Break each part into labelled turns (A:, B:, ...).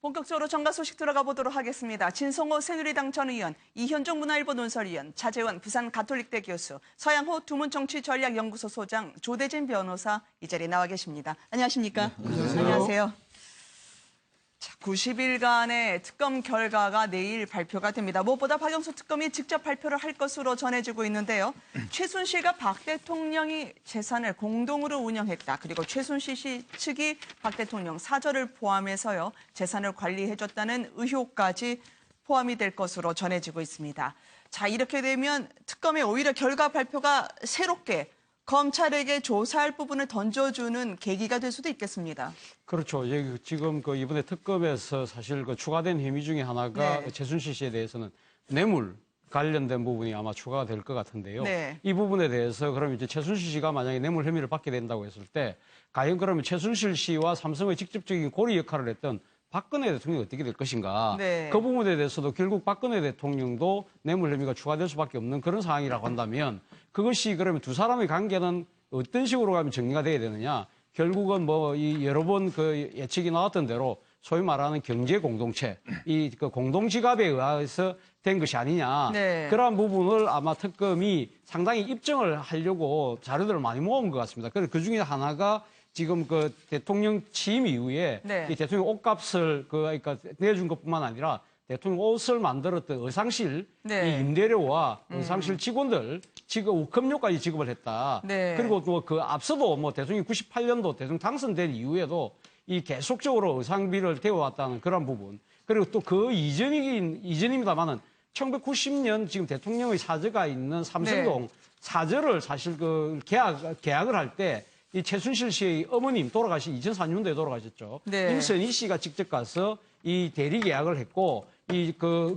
A: 본격적으로 정가 소식 들어가 보도록 하겠습니다. 진성호 새누리당 전 의원, 이현종 문화일보 논설위원, 차재원 부산 가톨릭대 교수, 서양호 두문정치전략연구소 소장, 조대진 변호사 이 자리에 나와 계십니다. 안녕하십니까?
B: 네, 안녕하세요.
A: 안녕하세요. 자, 90일간의 특검 결과가 내일 발표가 됩니다. 무엇보다 박영수 특검이 직접 발표를 할 것으로 전해지고 있는데요. 최순실과 박 대통령이 재산을 공동으로 운영했다. 그리고 최순실 씨 측이 박 대통령 사저를 포함해서요. 재산을 관리해줬다는 의혹까지 포함이 될 것으로 전해지고 있습니다. 자, 이렇게 되면 특검이 오히려 결과 발표가 새롭게 검찰에게 조사할 부분을 던져주는 계기가 될 수도 있겠습니다.
B: 그렇죠. 지금 이번에 특검에서 사실 추가된 혐의 중에 하나가
A: 네.
B: 최순실 씨에 대해서는 뇌물 관련된 부분이 아마 추가가 될 것 같은데요.
A: 네.
B: 이 부분에 대해서 그럼 이제 최순실 씨가 만약에 뇌물 혐의를 받게 된다고 했을 때 과연 그러면 최순실 씨와 삼성의 직접적인 고리 역할을 했던 박근혜 대통령이 어떻게 될 것인가.
A: 네.
B: 그 부분에 대해서도 결국 박근혜 대통령도 뇌물 혐의가 추가될 수밖에 없는 그런 상황이라고 한다면 그것이 그러면 두 사람의 관계는 어떤 식으로 가면 정리가 돼야 되느냐. 결국은 이 여러 번 예측이 나왔던 대로 소위 말하는 경제 공동체, 공동지갑에 의해서 된 것이 아니냐.
A: 네.
B: 그러한 부분을 아마 특검이 상당히 입증을 하려고 자료들을 많이 모은 것 같습니다. 그래서 그 중에 하나가 지금 대통령 취임 이후에
A: 네.
B: 이 대통령 옷값을 그러니까 내준 것뿐만 아니라 대통령 옷을 만들었던 의상실
A: 네.
B: 이 임대료와 의상실 직원들 급료까지 지급을 했다.
A: 네.
B: 그리고 또 그 앞서도 대통령이 98년도 대통령 당선된 이후에도 이 계속적으로 의상비를 태워왔다는 그런 부분. 그리고 또 그 이전입니다만은 1990년 지금 대통령의 사저가 있는 삼성동
A: 네.
B: 사저를 사실 계약을 할 때 이 최순실 씨의 어머님 돌아가신 2004년도에 돌아가셨죠.
A: 네.
B: 임선희 씨가 직접 가서 이 대리 계약을 했고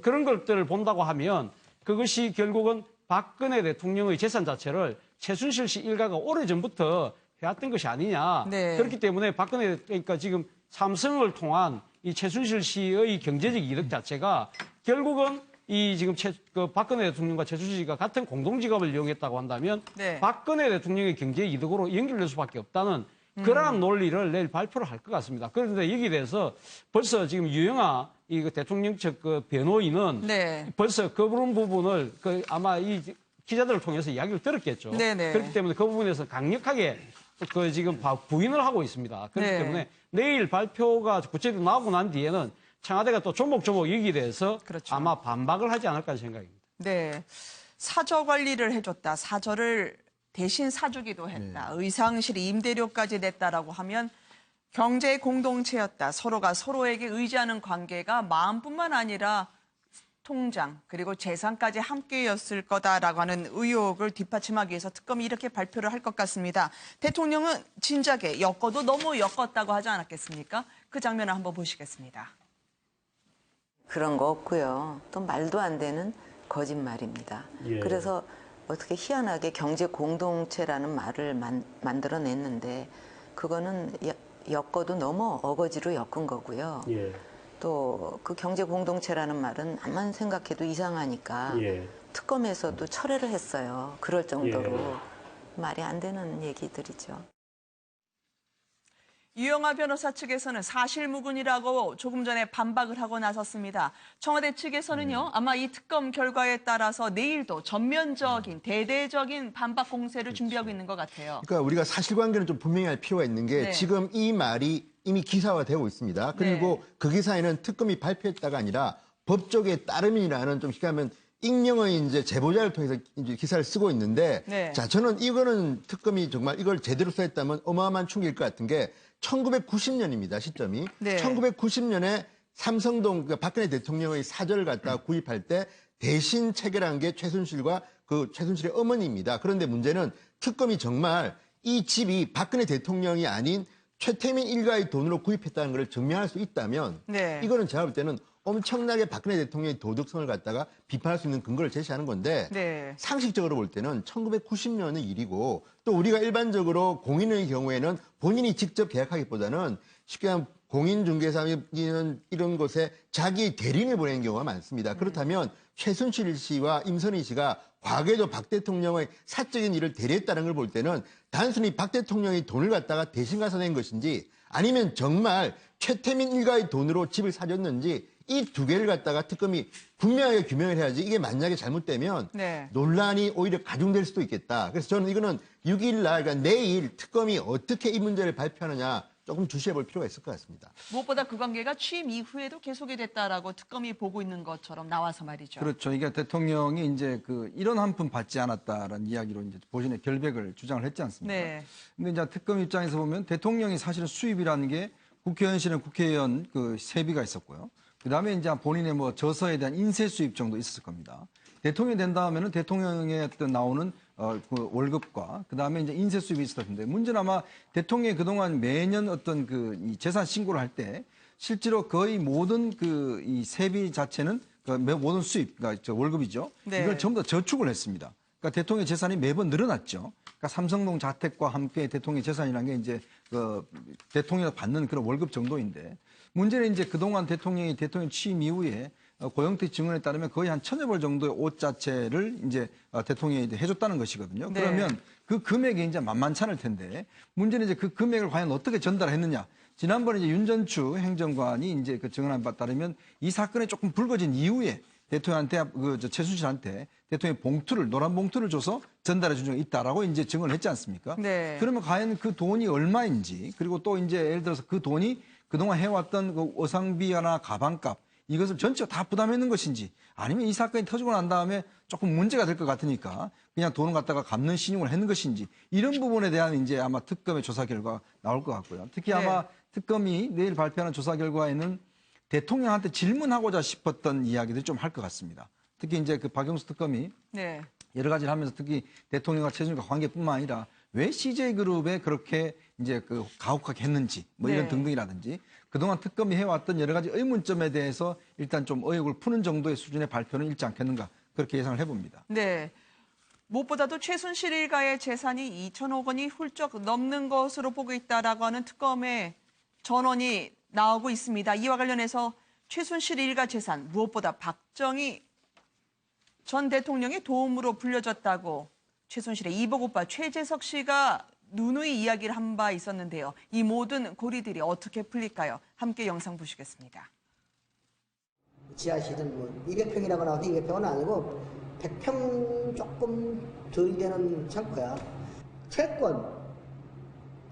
B: 그런 것들을 본다고 하면 그것이 결국은 박근혜 대통령의 재산 자체를 최순실 씨 일가가 오래전부터 해왔던 것이 아니냐.
A: 네.
B: 그렇기 때문에 그러니까 지금 삼성을 통한 이 최순실 씨의 경제적 이득 자체가 결국은 지금 박근혜 대통령과 최순실 씨가 같은 공동지갑을 이용했다고 한다면
A: 네.
B: 박근혜 대통령의 경제 이득으로 연결될 수밖에 없다는 그러한 논리를 내일 발표를 할 것 같습니다. 그런데 여기에 대해서 벌써 지금 유영아 대통령 측 변호인은
A: 네.
B: 벌써 그런 부분을 아마 이 기자들을 통해서 이야기를 들었겠죠.
A: 네네.
B: 그렇기 때문에 그 부분에서 강력하게 지금 부인을 하고 있습니다. 그렇기
A: 네.
B: 때문에 내일 발표가 구체적으로 나오고 난 뒤에는 청와대가 또 조목조목 여기에 대해서
A: 그렇죠.
B: 아마 반박을 하지 않을까 생각입니다.
A: 네. 사저 관리를 해줬다. 사저를 대신 사주기도 했다. 의상실 임대료까지 냈다라고 하면 경제 공동체였다. 서로가 서로에게 의지하는 관계가 마음뿐만 아니라 통장 그리고 재산까지 함께였을 거다라고 하는 의혹을 뒷받침하기 위해서 특검이 이렇게 발표를 할 것 같습니다. 대통령은 진작에 엮어도 너무 엮었다고 하지 않았겠습니까? 그 장면을 한번 보시겠습니다.
C: 그런 거 없고요. 또 말도 안 되는 거짓말입니다.
D: 예.
C: 그래서 어떻게 희한하게 경제 공동체라는 말을 만들어냈는데 그거는 엮어도 너무 어거지로 엮은 거고요.
D: 예.
C: 또 그 경제 공동체라는 말은 암만 생각해도 이상하니까
D: 예.
C: 특검에서도 철회를 했어요. 그럴 정도로
D: 예.
C: 말이 안 되는 얘기들이죠.
A: 유영아 변호사 측에서는 사실무근이라고 조금 전에 반박을 하고 나섰습니다. 청와대 측에서는요, 아마 이 특검 결과에 따라서 내일도 전면적인, 대대적인 반박 공세를 준비하고 있는 것 같아요.
E: 그러니까 우리가 사실관계는 좀 분명히 할 필요가 있는 게
A: 네.
E: 지금 이 말이 이미 기사화되고 있습니다. 그리고 그 기사에는 특검이 발표했다가 아니라 법조계 따름이라는 좀 쉽게 하면 익명의 이제 제보자를 통해서 이제 기사를 쓰고 있는데
A: 네.
E: 자, 저는 이거는 특검이 정말 이걸 제대로 써했다면 어마어마한 충격일 것 같은 게 1990년입니다, 시점이.
A: 네.
E: 1990년에 삼성동 박근혜 대통령의 사저를 갖다가 구입할 때 대신 체결한 게 최순실과 최순실의 어머니입니다. 그런데 문제는 특검이 정말 이 집이 박근혜 대통령이 아닌 최태민 일가의 돈으로 구입했다는 걸 증명할 수 있다면
A: 네.
E: 이거는 제가 볼 때는 엄청나게 박근혜 대통령의 도덕성을 갖다가 비판할 수 있는 근거를 제시하는 건데
A: 네.
E: 상식적으로 볼 때는 1990년의 일이고 또 우리가 일반적으로 공인의 경우에는 본인이 직접 계약하기보다는 쉽게 하면 공인중개사 이런 곳에 자기 대리인을 보내는 경우가 많습니다. 그렇다면 최순실 씨와 임선희 씨가 과거에도 박 대통령의 사적인 일을 대리했다는 걸 볼 때는 단순히 박 대통령이 돈을 갖다가 대신 가서 낸 것인지 아니면 정말 최태민 일가의 돈으로 집을 사줬는지 이 두 개를 갖다가 특검이 분명하게 규명을 해야지 이게 만약에 잘못되면
A: 네.
E: 논란이 오히려 가중될 수도 있겠다. 그래서 저는 이거는 6일 날, 그러니까 내일 특검이 어떻게 이 문제를 발표하느냐 조금 주시해 볼 필요가 있을 것 같습니다.
A: 무엇보다 그 관계가 취임 이후에도 계속이 됐다라고 특검이 보고 있는 것처럼 나와서 말이죠.
D: 그렇죠. 이게 대통령이 이제 그 이런 한 푼 받지 않았다라는 이야기로 이제 본인의 결백을 주장을 했지 않습니까?
A: 네.
D: 근데 이제 특검 입장에서 보면 대통령이 사실은 수입이라는 게 국회의원실은 국회의원 그 세비가 있었고요. 그다음에 이제 본인의 뭐 저서에 대한 인쇄 수입 정도 있었을 겁니다. 대통령이 된 다음에는 대통령의 어떤 나오는 그 월급과 그다음에 이제 인쇄 수입이 있었을 텐데 문제는 아마 대통령이 그동안 매년 어떤 그 이 재산 신고를 할 때 실제로 거의 모든 그 이 세비 자체는 그 모든 수입, 그러니까 저 월급이죠.
A: 네.
D: 이걸 전부 다 저축을 했습니다. 그러니까 대통령의 재산이 매번 늘어났죠. 그러니까 삼성동 자택과 함께 대통령의 재산이라는 게 이제 그 대통령이 받는 그런 월급 정도인데 문제는 이제 그동안 대통령 취임 이후에 고영태 증언에 따르면 거의 한 1,000여 벌 정도의 옷 자체를 이제 대통령이 이제 해줬다는 것이거든요.
A: 네.
D: 그러면 그 금액이 이제 만만찮을 텐데 문제는 이제 그 금액을 과연 어떻게 전달했느냐. 지난번에 이제 윤전추 행정관이 이제 그 증언한 바 따르면 이 사건이 조금 불거진 이후에 대통령한테 최순실한테 대통령이 봉투를 노란 봉투를 줘서 전달해 준 적이 있다라고 이제 증언을 했지 않습니까?
A: 네.
D: 그러면 과연 그 돈이 얼마인지 그리고 또 이제 예를 들어서 그 돈이 그동안 해왔던 그 의상비나 가방값 이것을 전체가 다 부담했는 것인지 아니면 이 사건이 터지고 난 다음에 조금 문제가 될 것 같으니까 그냥 돈을 갖다가 갚는 신용을 했는 것인지 이런 부분에 대한 이제 아마 특검의 조사 결과가 나올 것 같고요. 특히 아마
A: 네.
D: 특검이 내일 발표하는 조사 결과에는 대통령한테 질문하고자 싶었던 이야기들이 좀 할 것 같습니다. 특히 이제 그 박영수 특검이
A: 네.
D: 여러 가지를 하면서 특히 대통령과 최순실과 관계뿐만 아니라 왜 CJ그룹에 그렇게 이제 그 가혹하게 했는지 뭐 이런
A: 네.
D: 등등이라든지 그동안 특검이 해왔던 여러 가지 의문점에 대해서 일단 좀 의혹을 푸는 정도의 수준의 발표는 일지 않겠는가 그렇게 예상을 해봅니다.
A: 네. 무엇보다도 최순실 일가의 재산이 2천억 원이 훌쩍 넘는 것으로 보고 있다라고 하는 특검의 전원이 나오고 있습니다. 이와 관련해서 최순실 일가 재산 무엇보다 박정희 전 대통령의 도움으로 불려졌다고 최순실의 이복 오빠 최재석 씨가 누누이 이야기를 한 바 있었는데요. 이 모든 고리들이 어떻게 풀릴까요? 함께 영상 보시겠습니다.
F: 지하실은 뭐 200평이라고 나와도 200평은 아니고 100평 조금 덜 되는 창고야. 채권,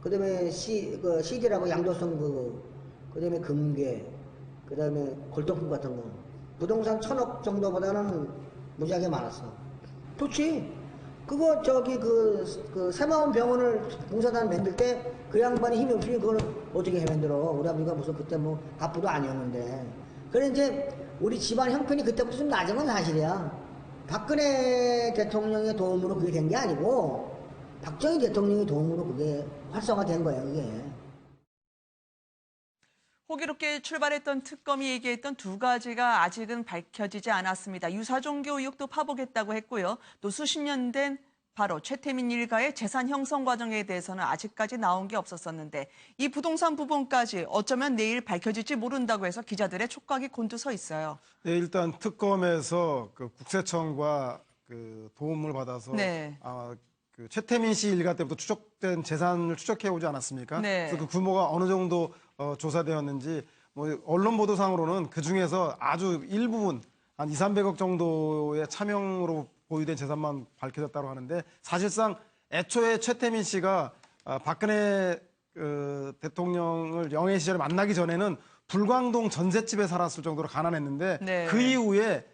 F: 그다음에 CD라고 양도성 그다음에 금괴, 그다음에 골동품 같은 거. 부동산 1,000억 정도보다는 무지하게 많았어. 좋지. 그거 그 새마을 병원을 봉사단 만들 때 그 양반이 힘이 없으니 그걸 어떻게 해 만들어. 우리 아버지가 무슨 그때 뭐 갑부도 아니었는데. 그래 이제 우리 집안 형편이 그때부터 좀 낮은 건 사실이야. 박근혜 대통령의 도움으로 그게 된 게 아니고 박정희 대통령의 도움으로 그게 활성화된 거야 그게.
A: 호기롭게 출발했던 특검이 얘기했던 두 가지가 아직은 밝혀지지 않았습니다. 유사종교 의혹도 파보겠다고 했고요. 또 수십 년 된 바로 최태민 일가의 재산 형성 과정에 대해서는 아직까지 나온 게 없었었는데 이 부동산 부분까지 어쩌면 내일 밝혀질지 모른다고 해서 기자들의 촉각이 곤두서 있어요.
G: 네, 일단 특검에서 그 국세청과 그 도움을 받아서
A: 네.
G: 그 최태민 씨 일가 때부터 추적된 재산을 추적해 오지 않았습니까?
A: 네.
G: 그래서 그 규모가 어느 정도 조사되었는지 뭐 언론 보도상으로는 그 중에서 아주 일부분 한 200~300억 정도의 차명으로 보유된 재산만 밝혀졌다고 하는데 사실상 애초에 최태민 씨가 박근혜 대통령을 영예 시절에 만나기 전에는 불광동 전셋집에 살았을 정도로 가난했는데
A: 네.
G: 그 이후에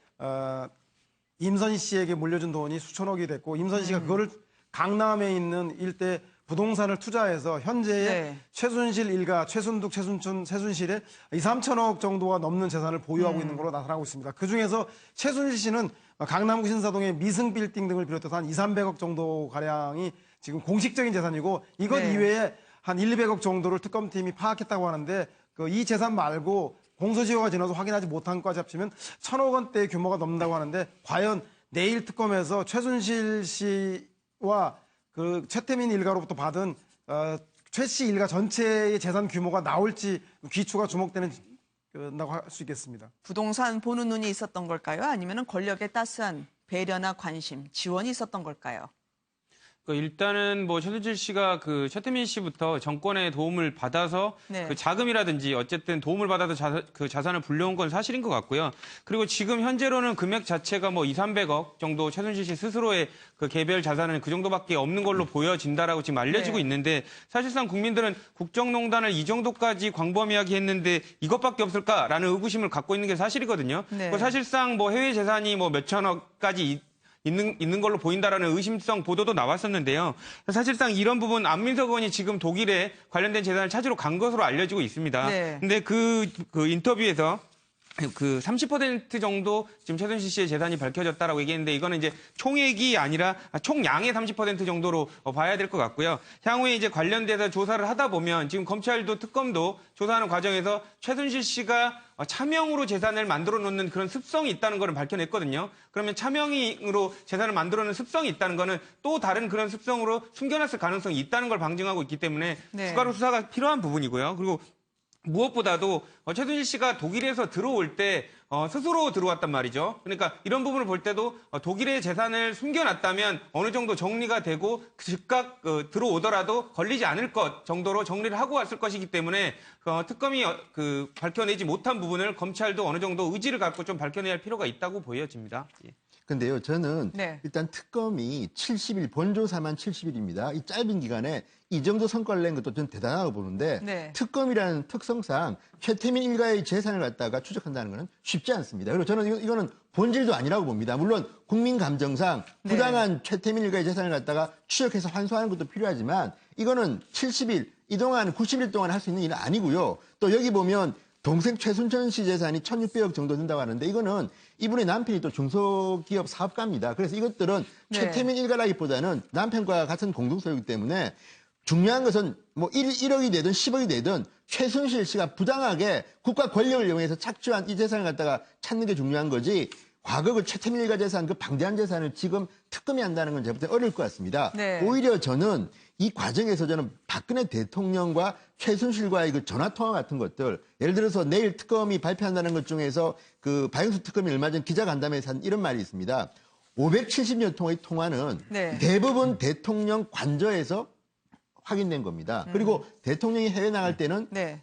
G: 임선희 씨에게 물려준 돈이 수천억이 됐고 임선희 씨가 그거를 강남에 있는 일대 부동산을 투자해서 현재의
A: 네.
G: 최순실 일가, 최순득, 최순춘, 최순실의 2~3천억 정도가 넘는 재산을 보유하고 있는 걸로 나타나고 있습니다. 그중에서 최순실 씨는 강남구 신사동의 미승 빌딩 등을 비롯해서 한 200~300억 정도 가량이 지금 공식적인 재산이고 이것
A: 네.
G: 이외에 한 100~200억 정도를 특검팀이 파악했다고 하는데 이 재산 말고 공소시효가 지나서 확인하지 못한 것까지 합치면 1,000억 원대의 규모가 넘는다고 하는데 과연 내일 특검에서 최순실 씨와 그 최태민 일가로부터 받은 최 씨 일가 전체의 재산 규모가 나올지 귀추가 주목된다고 할 수 있겠습니다.
A: 부동산 보는 눈이 있었던 걸까요? 아니면 권력의 따스한 배려나 관심, 지원이 있었던 걸까요?
H: 일단은 뭐 최순실 씨가 그 최태민 씨부터 정권의 도움을 받아서
A: 네.
H: 그 자금이라든지 어쨌든 도움을 받아서 그 자산을 불려온 건 사실인 것 같고요. 그리고 지금 현재로는 금액 자체가 뭐 2, 300억 정도 최순실 씨 스스로의 그 개별 자산은 그 정도밖에 없는 걸로 보여진다라고 지금 알려지고
A: 네.
H: 있는데 사실상 국민들은 국정농단을 이 정도까지 광범위하게 했는데 이것밖에 없을까라는 의구심을 갖고 있는 게 사실이거든요.
A: 네.
H: 사실상 뭐 해외 재산이 뭐 몇천억까지 있는 걸로 보인다라는 의심성 보도도 나왔었는데요. 사실상 이런 부분 안민석 의원이 지금 독일에 관련된 재산을 찾으러 간 것으로 알려지고 있습니다.
A: 네.
H: 근데 그 인터뷰에서 그 30% 정도 지금 최순실 씨의 재산이 밝혀졌다라고 얘기했는데 이거는 이제 총액이 아니라 총량의 30% 정도로 봐야 될 것 같고요. 향후에 이제 관련돼서 조사를 하다 보면 지금 검찰도 특검도 조사하는 과정에서 최순실 씨가 차명으로 재산을 만들어 놓는 그런 습성이 있다는 것을 밝혀냈거든요. 그러면 차명으로 재산을 만들어 놓는 습성이 있다는 거는 또 다른 그런 습성으로 숨겨놨을 가능성이 있다는 걸 방증하고 있기 때문에
A: 네.
H: 추가로 수사가 필요한 부분이고요. 그리고 무엇보다도 최순실 씨가 독일에서 들어올 때 스스로 들어왔단 말이죠. 그러니까 이런 부분을 볼 때도 독일의 재산을 숨겨놨다면 어느 정도 정리가 되고 즉각 들어오더라도 걸리지 않을 것 정도로 정리를 하고 왔을 것이기 때문에 특검이 밝혀내지 못한 부분을 검찰도 어느 정도 의지를 갖고 좀 밝혀내야 할 필요가 있다고 보여집니다. 예.
E: 근데요, 저는
A: 네.
E: 일단 특검이 70일, 본조사만 70일입니다. 이 짧은 기간에 이 정도 성과를 낸 것도 저는 대단하다고 보는데
A: 네.
E: 특검이라는 특성상 최태민 일가의 재산을 갖다가 추적한다는 것은 쉽지 않습니다. 그리고 저는 이거는 본질도 아니라고 봅니다. 물론 국민 감정상 부당한 최태민 일가의 재산을 갖다가 추적해서 환수하는 것도 필요하지만 이거는 70일, 이동안 90일 동안 할 수 있는 일은 아니고요. 또 여기 보면 동생 최순천 씨 재산이 1,600억 정도 된다고 하는데 이거는 이분의 남편이 또 중소기업 사업가입니다. 그래서 이것들은
A: 네.
E: 최태민 일가라기보다는 남편과 같은 공동소유이기 때문에 중요한 것은 뭐 1억이 되든 10억이 되든 최순실 씨가 부당하게 국가 권력을 이용해서 착취한 이 재산을 갖다가 찾는 게 중요한 거지 과거 그 최태민 일가 재산, 그 방대한 재산을 지금 특검이 한다는 건 제가 볼 때 어려울 것 같습니다.
A: 네.
E: 오히려 저는 이 과정에서 저는 박근혜 대통령과 최순실과의 그 전화통화 같은 것들, 예를 들어서 내일 특검이 발표한다는 것 중에서 그 박영수 특검이 얼마 전 기자간담회에서 한 이런 말이 있습니다. 570여 통의 통화는
A: 네.
E: 대부분 대통령 관저에서 확인된 겁니다. 그리고 대통령이 해외 나갈 때는
A: 네.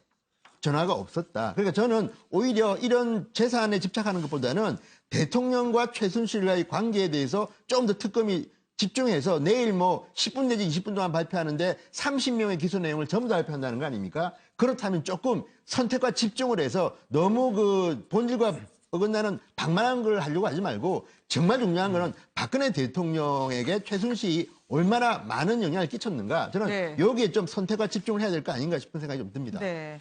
E: 전화가 없었다. 그러니까 저는 오히려 이런 재산에 집착하는 것보다는 대통령과 최순실과의 관계에 대해서 좀 더 특검이 집중해서 내일 뭐 10분 내지 20분 동안 발표하는데 30명의 기소 내용을 전부 다 발표한다는 거 아닙니까? 그렇다면 조금 선택과 집중을 해서 너무 그 본질과 어긋나는 방만한 걸 하려고 하지 말고 정말 중요한 거는 박근혜 대통령에게 최순실이 얼마나 많은 영향을 끼쳤는가. 저는
A: 네.
E: 여기에 좀 선택과 집중을 해야 될 거 아닌가 싶은 생각이 좀 듭니다.
A: 네.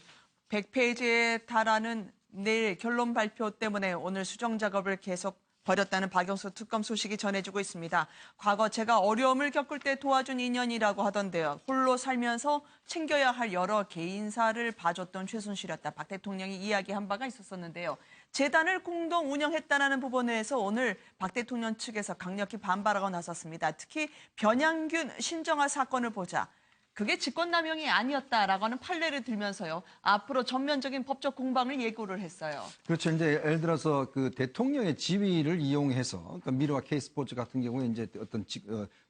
A: 100페이지에 달하는 내일 결론 발표 때문에 오늘 수정 작업을 계속 벌였다는 박영수 특검 소식이 전해지고 있습니다. 과거 제가 어려움을 겪을 때 도와준 인연이라고 하던데요. 홀로 살면서 챙겨야 할 여러 개인사를 봐줬던 최순실이었다. 박 대통령이 이야기한 바가 있었었는데요. 재단을 공동 운영했다는 부분에서 오늘 박 대통령 측에서 강력히 반발하고 나섰습니다. 특히 변양균 신정아 사건을 보자. 그게 직권남용이 아니었다라고 하는 판례를 들면서요. 앞으로 전면적인 법적 공방을 예고를 했어요.
D: 그렇죠. 이제 예를 들어서 그 대통령의 지위를 이용해서 그러니까 미르와 K스포츠 같은 경우에 이제 어떤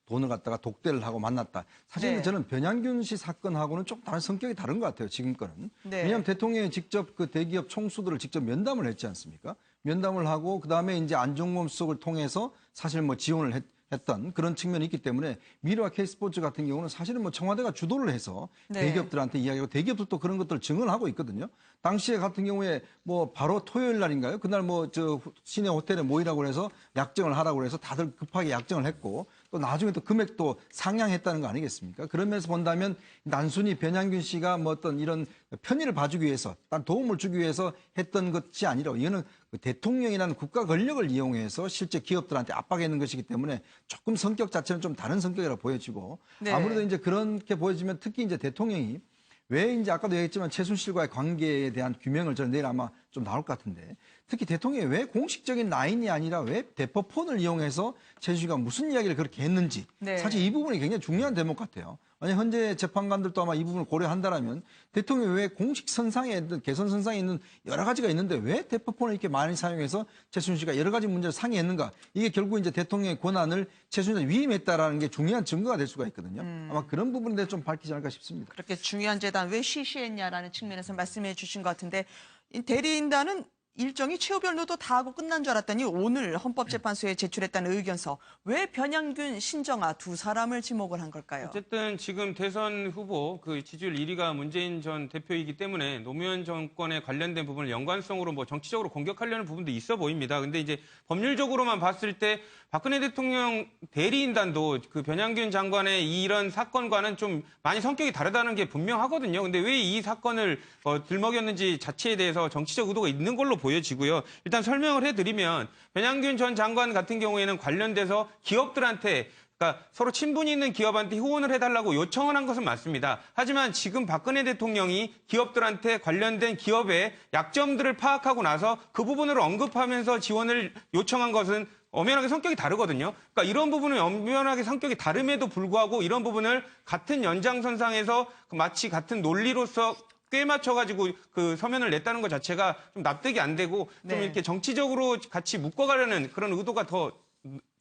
D: 돈을 갖다가 독대를 하고 만났다. 사실은
A: 네.
D: 저는 변양균 씨 사건하고는 좀 다른 성격이 다른 것 같아요. 지금 거는.
A: 네.
D: 왜냐하면 대통령이 직접 그 대기업 총수들을 직접 면담을 했지 않습니까? 면담을 하고 그다음에 이제 안종범 수석을 통해서 사실 뭐 지원을 했던 그런 측면이 있기 때문에 미르와 K스포츠 같은 경우는 사실은 뭐 청와대가 주도를 해서
A: 네.
D: 대기업들한테 이야기하고 대기업들도 그런 것들을 증언하고 있거든요. 당시에 같은 경우에 뭐 바로 토요일 날인가요? 그날 뭐 저 시내 호텔에 모이라고 해서 약정을 하라고 해서 다들 급하게 약정을 했고 또 나중에 또 금액도 상향했다는 거 아니겠습니까? 그런 면에서 본다면 단순히 변양균 씨가 뭐 어떤 이런 편의를 봐주기 위해서 딴 도움을 주기 위해서 했던 것이 아니라 이거는 대통령이라는 국가 권력을 이용해서 실제 기업들한테 압박했는 것이기 때문에 조금 성격 자체는 좀 다른 성격이라 보여지고
A: 네.
D: 아무래도 이제 그렇게 보여지면 특히 이제 대통령이 왜 이제 아까도 얘기했지만 최순실과의 관계에 대한 규명을 저는 내일 아마 좀 나올 것 같은데 특히 대통령이 왜 공식적인 라인이 아니라 왜 대포폰을 이용해서 최순실과 무슨 이야기를 그렇게 했는지
A: 네.
D: 사실 이 부분이 굉장히 중요한 대목 같아요. 만약 현재 재판관들도 아마 이 부분을 고려한다라면 대통령이 왜 공식 선상에 있는 개선 선상에 있는 여러 가지가 있는데 왜 대포폰을 이렇게 많이 사용해서 최순실과 여러 가지 문제를 상의했는가 이게 결국 이제 대통령의 권한을 최순실에 위임했다라는 게 중요한 증거가 될 수가 있거든요. 아마 그런 부분에 대해서 좀 밝히지 않을까 싶습니다.
A: 그렇게 중요한 재단 왜 시시했냐라는 측면에서 말씀해 주신 것 같은데 이 대리인단은 일정이 최후별로도 다 하고 끝난 줄 알았더니 오늘 헌법재판소에 제출했다는 의견서 왜 변양균, 신정아 두 사람을 지목을 한 걸까요?
H: 어쨌든 지금 대선 후보 그 지지율 1위가 문재인 전 대표이기 때문에 노무현 정권에 관련된 부분을 연관성으로 뭐 정치적으로 공격하려는 부분도 있어 보입니다. 근데 이제 법률적으로만 봤을 때 박근혜 대통령 대리인단도 그 변양균 장관의 이런 사건과는 좀 많이 성격이 다르다는 게 분명하거든요. 근데 왜 이 사건을 들먹였는지 자체에 대해서 정치적 의도가 있는 걸로 보여지고요. 일단 설명을 해드리면 변양균 전 장관 같은 경우에는 관련돼서 기업들한테 그러니까 서로 친분이 있는 기업한테 후원을 해달라고 요청을 한 것은 맞습니다. 하지만 지금 박근혜 대통령이 기업들한테 관련된 기업의 약점들을 파악하고 나서 그 부분을 언급하면서 지원을 요청한 것은 엄연하게 성격이 다르거든요. 그러니까 이런 부분은 엄연하게 성격이 다름에도 불구하고 이런 부분을 같은 연장선상에서 마치 같은 논리로서 꽤 맞춰가지고 그 서면을 냈다는 것 자체가 좀 납득이 안 되고 좀
A: 네.
H: 이렇게 정치적으로 같이 묶어가려는 그런 의도가 더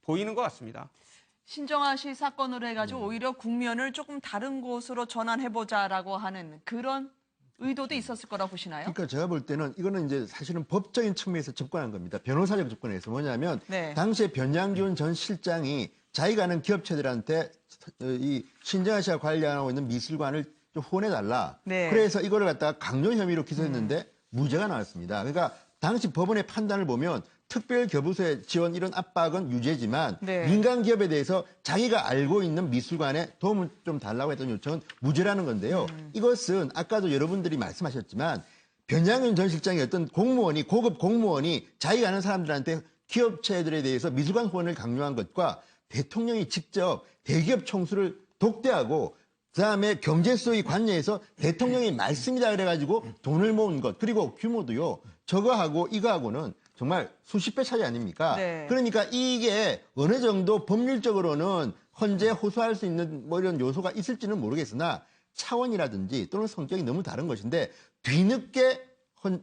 H: 보이는 것 같습니다.
A: 신정아 씨 사건으로 해가지고 오히려 국면을 조금 다른 곳으로 전환해보자라고 하는 그런 의도도 있었을 거라고 보시나요?
E: 그러니까 제가 볼 때는 이거는 이제 사실은 법적인 측면에서 접근한 겁니다. 변호사적 접근에서 뭐냐면
A: 네.
E: 당시에 변양균 전 실장이 자기가 아는 기업체들한테 이 신정아 씨와 관련하고 있는 미술관을 좀 후원해달라.
A: 네.
E: 그래서 이거를 갖다가 강요 혐의로 기소했는데 무죄가 나왔습니다. 그러니까 당시 법원의 판단을 보면 특별교부서의 지원 이런 압박은 유죄지만
A: 네.
E: 민간 기업에 대해서 자기가 알고 있는 미술관에 도움을 좀 달라고 했던 요청은 무죄라는 건데요. 이것은 아까도 여러분들이 말씀하셨지만 변양균 전 실장의 어떤 공무원이 고급 공무원이 자기가 아는 사람들한테 기업체들에 대해서 미술관 후원을 강요한 것과 대통령이 직접 대기업 총수를 독대하고 그다음에 경제수의 관여에서 대통령이 말씀이다 그래가지고 돈을 모은 것 그리고 규모도요. 저거하고 이거하고는 정말 수십 배 차이 아닙니까?
A: 네.
E: 그러니까 이게 어느 정도 법률적으로는 헌재 호소할 수 있는 뭐 이런 요소가 있을지는 모르겠으나 차원이라든지 또는 성격이 너무 다른 것인데 뒤늦게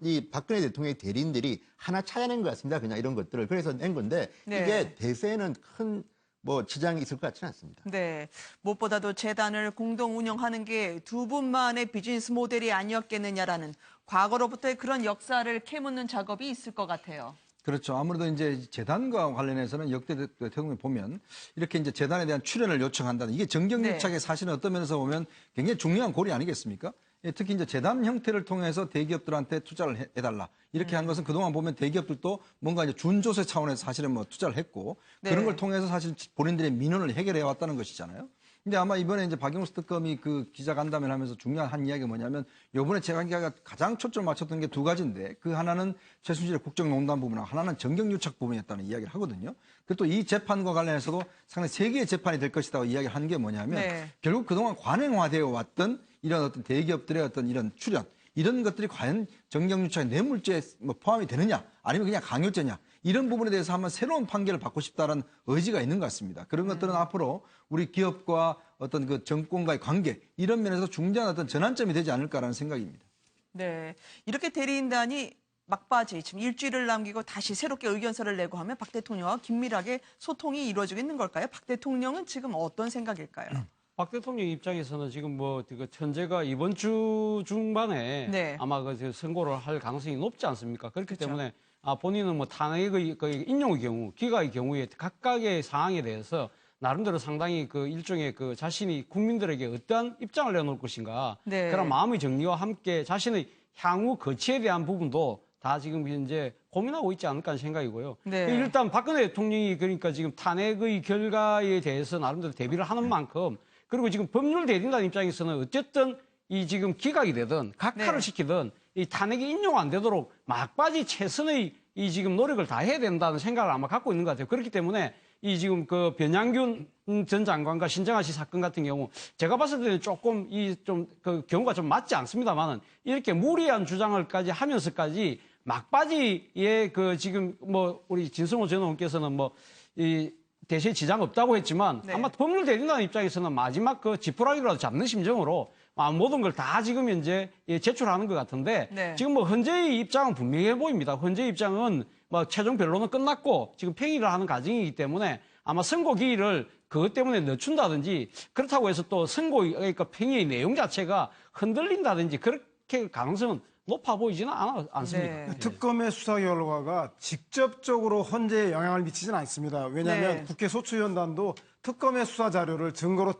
E: 이 박근혜 대통령의 대리인들이 하나 찾아낸 것 같습니다. 그냥 이런 것들을. 그래서 낸 건데
A: 네.
E: 이게 대세에는 큰 뭐 지장이 있을 것 같지는 않습니다.
A: 네. 무엇보다도 재단을 공동 운영하는 게 두 분만의 비즈니스 모델이 아니었겠느냐라는 과거로부터의 그런 역사를 캐묻는 작업이 있을 것 같아요.
D: 그렇죠. 아무래도 이제 재단과 관련해서는 역대 대통령이 보면 이렇게 이제 재단에 대한 출연을 요청한다는 이게 정경유착의 사실은 어떤 면에서 보면 굉장히 중요한 고리 아니겠습니까? 예, 특히 이제 재단 형태를 통해서 대기업들한테 투자를 해달라. 이렇게 한 것은 그동안 보면 대기업들도 뭔가 이제 준조세 차원에서 사실은 뭐 투자를 했고
A: 네.
D: 그런 걸 통해서 사실 본인들의 민원을 해결해 왔다는 것이잖아요. 근데 아마 이번에 이제 박영수 특검이 그 기자간담회를 하면서 중요한 한 이야기가 뭐냐면 요번에 재관계가 가장 초점을 맞췄던 게 두 가지인데 그 하나는 최순실의 국정농단 부분하고 하나는 정경유착 부분이었다는 이야기를 하거든요. 그리고 또 이 재판과 관련해서도 상당히 세 개의 재판이 될 것이라고 이야기를 한 게 뭐냐면
A: 네.
D: 결국 그동안 관행화되어 왔던 이런 어떤 대기업들의 어떤 이런 출연 이런 것들이 과연 정경유착의 뇌물죄에 뭐 포함이 되느냐 아니면 그냥 강요죄냐 이런 부분에 대해서 한번 새로운 판결을 받고 싶다는 의지가 있는 것 같습니다. 그런 것들은 앞으로 우리 기업과 어떤 그 정권과의 관계 이런 면에서 중대한 어떤 전환점이 되지 않을까라는 생각입니다.
A: 네. 이렇게 대리인단이 막바지 지금 일주일을 남기고 다시 새롭게 의견서를 내고 하면 박 대통령과 긴밀하게 소통이 이루어지고 있는 걸까요? 박 대통령은 지금 어떤 생각일까요?
B: 박 대통령 입장에서는 지금 뭐 그 현재가 이번 주 중반에
A: 네.
B: 아마 그 선고를 할 가능성이 높지 않습니까? 그렇기
A: 그렇죠.
B: 때문에 본인은 뭐 탄핵의 그 인용의 경우, 기각의 경우에 각각의 사항에 대해서 나름대로 상당히 그 일종의 그 자신이 국민들에게 어떠한 입장을 내놓을 것인가
A: 네.
B: 그런 마음의 정리와 함께 자신의 향후 거취에 대한 부분도 다 지금 현재 고민하고 있지 않을까 하는 생각이고요.
A: 네.
B: 일단 박근혜 대통령이 그러니까 지금 탄핵의 결과에 대해서 나름대로 대비를 하는 만큼 그리고 지금 법률 대리인단 입장에서는 어쨌든 이 지금 기각이 되든 각하를
A: 네.
B: 시키든 이 탄핵이 인용 안 되도록 막바지 최선의 이 지금 노력을 다 해야 된다는 생각을 아마 갖고 있는 것 같아요. 그렇기 때문에 이 지금 그 변양균 전 장관과 신정아 씨 사건 같은 경우 제가 봤을 때는 조금 이 좀 그 경우가 좀 맞지 않습니다만은 이렇게 무리한 주장을까지 하면서까지 막바지에 그 지금 뭐 우리 진성호 전 의원께서는 뭐 이 대세에 지장 없다고 했지만
A: 네.
B: 아마 법률 대리인단 입장에서는 마지막 그 지푸라기라도 잡는 심정으로 모든 걸 다 지금 현재 제출하는 것 같은데
A: 네.
B: 지금 뭐 헌재의 입장은 분명해 보입니다. 헌재의 입장은 뭐 최종 변론은 끝났고 지금 팽의를 하는 과정이기 때문에 아마 선고 기일을 그것 때문에 늦춘다든지 그렇다고 해서 또 선고 그러니까 팽의의 내용 자체가 흔들린다든지 그렇게 가능성은 높아 보이지는 않습니다.
A: 네.
G: 특검의 수사 결과가 직접적으로 헌재에 영향을 미치지는 않습니다. 왜냐하면
A: 네.
G: 국회 소추위원단도 특검의 수사 자료를 증거로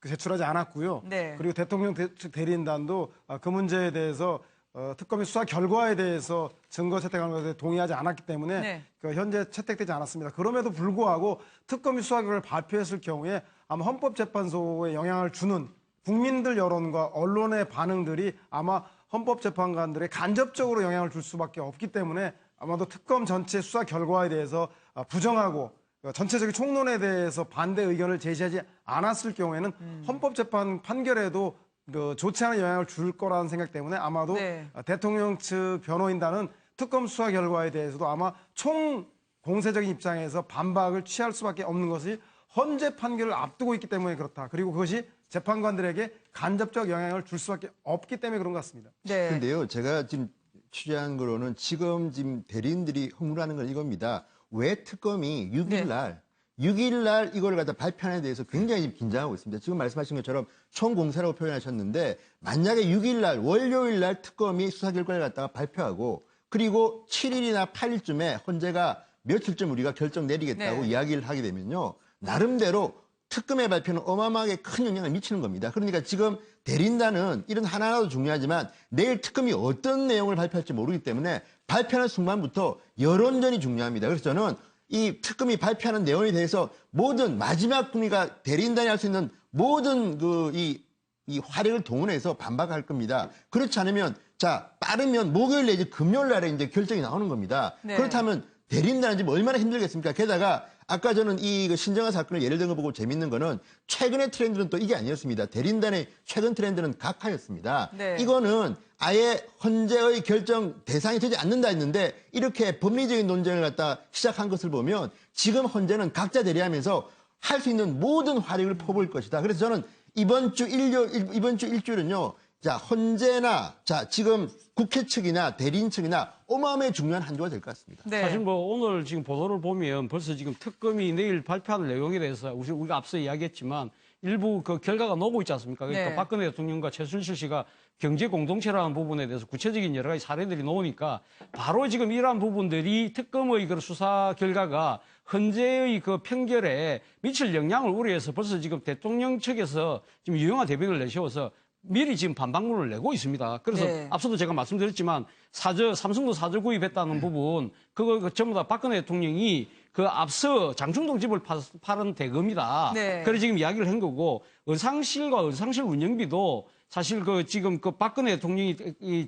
G: 제출하지 않았고요.
A: 네.
G: 그리고 대통령 대리인단도 그 문제에 대해서 특검의 수사 결과에 대해서 증거 채택하는 것에 동의하지 않았기 때문에
A: 네.
G: 현재 채택되지 않았습니다. 그럼에도 불구하고 특검이 수사 결과를 발표했을 경우에 아마 헌법재판소에 영향을 주는 국민들 여론과 언론의 반응들이 아마 헌법재판관들의 간접적으로 영향을 줄 수밖에 없기 때문에 아마도 특검 전체 수사 결과에 대해서 부정하고 전체적인 총론에 대해서 반대 의견을 제시하지 않았을 경우에는 헌법재판 판결에도 좋지 않은 영향을 줄 거라는 생각 때문에 아마도
A: 네.
G: 대통령 측 변호인단은 특검 수사 결과에 대해서도 아마 총 공세적인 입장에서 반박을 취할 수밖에 없는 것이 헌재 판결을 앞두고 있기 때문에 그렇다. 그리고 그것이 재판관들에게 간접적 영향을 줄 수밖에 없기 때문에 그런 것 같습니다.
A: 네.
E: 그런데요, 제가 지금 취재한 거로는 지금 대리인들이 흥분하는 건 이겁니다. 왜 특검이 6일 날 6일 날 이걸 갖다 발표하는 데 대해서 굉장히 지금 긴장하고 있습니다. 지금 말씀하신 것처럼 총공세라고 표현하셨는데 만약에 6일 날 월요일 날 특검이 수사 결과를 갖다가 발표하고 그리고 7일이나 8일쯤에 헌재가 며칠쯤 우리가 결정 내리겠다고
A: 네.
E: 이야기를 하게 되면요. 나름대로 특검의 발표는 어마어마하게 큰 영향을 미치는 겁니다. 그러니까 지금 대리인단은 이런 하나하나도 중요하지만 내일 특검이 어떤 내용을 발표할지 모르기 때문에 발표하는 순간부터 여론전이 중요합니다. 그래서 저는 이 특검이 발표하는 내용에 대해서 모든 마지막 우리가 대리인단이 할 수 있는 모든 이 화력을 동원해서 반박할 겁니다. 그렇지 않으면 자 빠르면 목요일 내지 금요일 날에 이제 결정이 나오는 겁니다.
A: 네.
E: 그렇다면 대리인단은 지금 얼마나 힘들겠습니까? 게다가 아까 저는 이 신정아 사건을 예를 든 거 보고 재밌는 거는 최근의 트렌드는 또 이게 아니었습니다. 대리인단의 최근 트렌드는 각하였습니다.
A: 네.
E: 이거는 아예 헌재의 결정 대상이 되지 않는다 했는데 이렇게 법리적인 논쟁을 갖다 시작한 것을 보면 지금 헌재는 각자 대리하면서 할 수 있는 모든 화력을 퍼부을 것이다. 그래서 저는 이번 주 일주일은요. 자, 헌재나 자, 지금 국회 측이나 대리인 측이나 어마어마하게 중요한 한 주가 될 것 같습니다.
A: 네.
B: 사실 뭐 오늘 지금 보도를 보면 벌써 지금 특검이 내일 발표하는 내용에 대해서 우리가 앞서 이야기했지만 일부 그 결과가 나오고 있지 않습니까? 그러니까
A: 네.
B: 박근혜 대통령과 최순실 씨가 경제 공동체라는 부분에 대해서 구체적인 여러 가지 사례들이 나오니까 바로 지금 이러한 부분들이 특검의 그 수사 결과가 헌재의 그 판결에 미칠 영향을 우려해서 벌써 지금 대통령 측에서 지금 유영하 대변을 내세워서 미리 지금 반박문을 내고 있습니다. 그래서
A: 네.
B: 앞서도 제가 말씀드렸지만 삼성도 사저 구입했다는 부분 그거 전부 다 박근혜 대통령이 그 앞서 장충동 집을 팔은 대금이다.
A: 네.
B: 그래 지금 이야기를 한 거고 의상실과 의상실 운영비도 사실 그 지금 그 박근혜 대통령이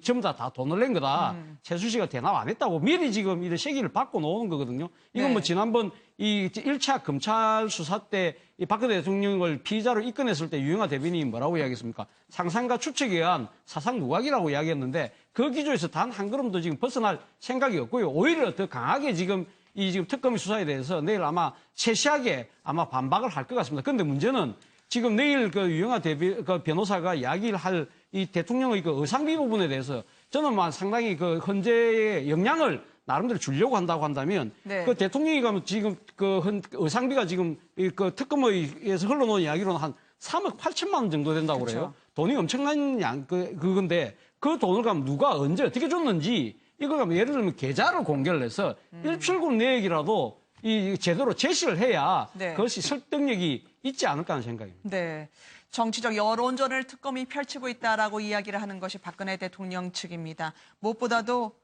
B: 전부 다 돈을 낸 거다. 최순 씨가 대납 안 했다고 미리 지금 이런 세기를 받고 놓는 거거든요. 이건
A: 네.
B: 뭐 지난번 이 1차 검찰 수사 때 이 박근혜 대통령을 피의자로 입건했을 때 유영하 대변인이 뭐라고 이야기했습니까? 상상과 추측에 의한 사상 누각이라고 이야기했는데 그 기조에서 단 한 걸음도 지금 벗어날 생각이 없고요. 오히려 더 강하게 지금 지금 특검 수사에 대해서 내일 아마 세시하게 아마 반박을 할 것 같습니다. 그런데 문제는 지금 내일 그 유영하 그 변호사가 이야기를 할 이 대통령의 그 의상비 부분에 대해서 저는 상당히 그 헌재의 영향을 나름대로 주려고 한다고 한다면
A: 네.
B: 그 대통령이 가면 지금 그 의상비가 지금 그 특검에서 흘러놓은 이야기로는 한 3억 8천만 원 정도 된다고
A: 그렇죠.
B: 그래요. 돈이 엄청난 그건데 그 돈을 가면 누가 언제 어떻게 줬는지 이걸 가면 예를 들면 계좌를 공개를 해서 일출금 내역이라도 이 제대로 제시를 해야
A: 네.
B: 그것이 설득력이 있지 않을까 하는 생각입니다.
A: 네. 정치적 여론전을 특검이 펼치고 있다라고 이야기를 하는 것이 박근혜 대통령 측입니다. 무엇보다도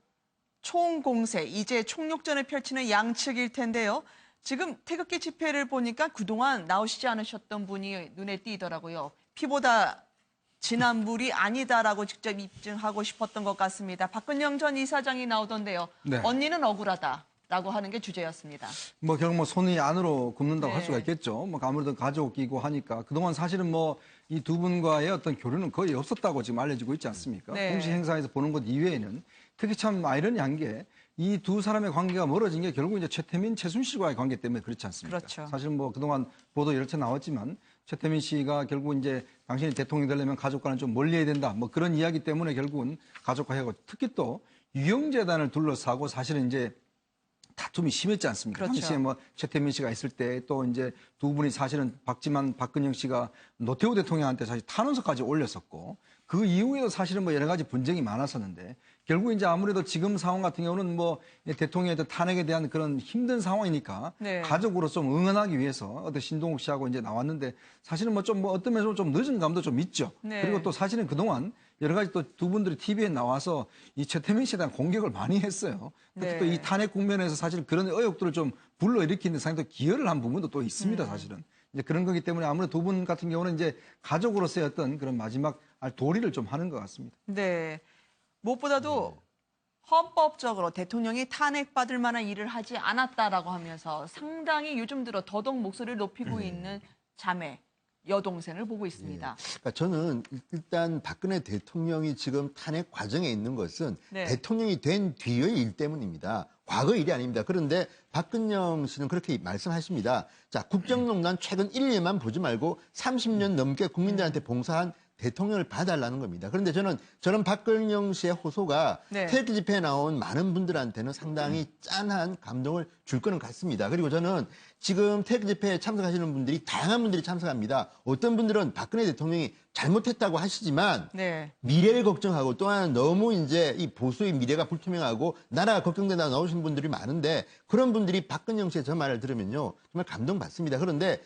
A: 총공세, 이제 총력전을 펼치는 양측일 텐데요. 지금 태극기 집회를 보니까 그동안 나오시지 않으셨던 분이 눈에 띄더라고요. 피보다 진한 물이 아니다라고 직접 입증하고 싶었던 것 같습니다. 박근영 전 이사장이 나오던데요.
D: 네.
A: 언니는 억울하다라고 하는 게 주제였습니다.
D: 뭐 결국 뭐 손이 안으로 굽는다고 할
A: 네.
D: 수가 있겠죠. 뭐 아무래도 가족 끼고 하니까 그동안 사실은 뭐 이 두 분과의 어떤 교류는 거의 없었다고 지금 알려지고 있지 않습니까?
A: 네.
D: 공식 행사에서 보는 것 이외에는 특히 참 아이러니한 게 이 두 사람의 관계가 멀어진 게 결국 이제 최태민, 최순실과의 관계 때문에 그렇지 않습니까?
A: 그렇죠.
D: 사실 뭐 그동안 보도 여러 차례 나왔지만 최태민 씨가 결국 이제 당신이 대통령이 되려면 가족과는 좀 멀리 해야 된다. 뭐 그런 이야기 때문에 결국은 가족화하고 특히 또 유영재단을 둘러싸고 사실은 이제 다툼이 심했지 않습니까?
A: 그렇죠.
D: 당시에 뭐 최태민 씨가 있을 때 또 이제 두 분이 사실은 박근영 씨가 노태우 대통령한테 사실 탄원서까지 올렸었고 그 이후에도 사실은 뭐 여러 가지 분쟁이 많았었는데 결국 이제 아무래도 지금 상황 같은 경우는 뭐 대통령의 탄핵에 대한 그런 힘든 상황이니까
A: 네.
D: 가족으로 좀 응원하기 위해서 어떤 신동욱 씨하고 이제 나왔는데 사실은 뭐 좀 뭐 어떤 면에서 좀 늦은 감도 좀 있죠.
A: 네.
D: 그리고 또 사실은 그동안 여러 가지 또 두 분들이 TV에 나와서 이 최태민 씨에 대한 공격을 많이 했어요. 특히
A: 네.
D: 또 이 탄핵 국면에서 사실 그런 의혹들을 좀 불러일으키는 상당히 기여를 한 부분도 또 있습니다, 사실은. 이제 그런 거기 때문에 아무래도 두 분 같은 경우는 이제 가족으로서의 어떤 그런 마지막 도리를 좀 하는 것 같습니다.
A: 네. 무엇보다도 헌법적으로 대통령이 탄핵받을 만한 일을 하지 않았다라고 하면서 상당히 요즘 들어 더더욱 목소리를 높이고 있는 자매, 여동생을 보고 있습니다.
E: 그러니까 저는 일단 박근혜 대통령이 지금 탄핵 과정에 있는 것은
A: 네.
E: 대통령이 된 뒤의 일 때문입니다. 과거 일이 아닙니다. 그런데 박근영 씨는 그렇게 말씀하십니다. 자, 국정농단 최근 1년만 보지 말고 30년 넘게 국민들한테 봉사한 대통령을 봐달라는 겁니다. 그런데 저는 박근영 씨의 호소가
A: 네.
E: 태극기 집회에 나온 많은 분들한테는 상당히 짠한 감동을 줄 거는 같습니다. 그리고 저는 지금 태극기 집회에 참석하시는 분들이 다양한 분들이 참석합니다. 어떤 분들은 박근혜 대통령이 잘못했다고 하시지만
A: 네.
E: 미래를 걱정하고 또 하나는 너무 이제 이 보수의 미래가 불투명하고 나라가 걱정된다고 나오신 분들이 많은데 그런 분들이 박근영 씨의 저 말을 들으면요 정말 감동받습니다. 그런데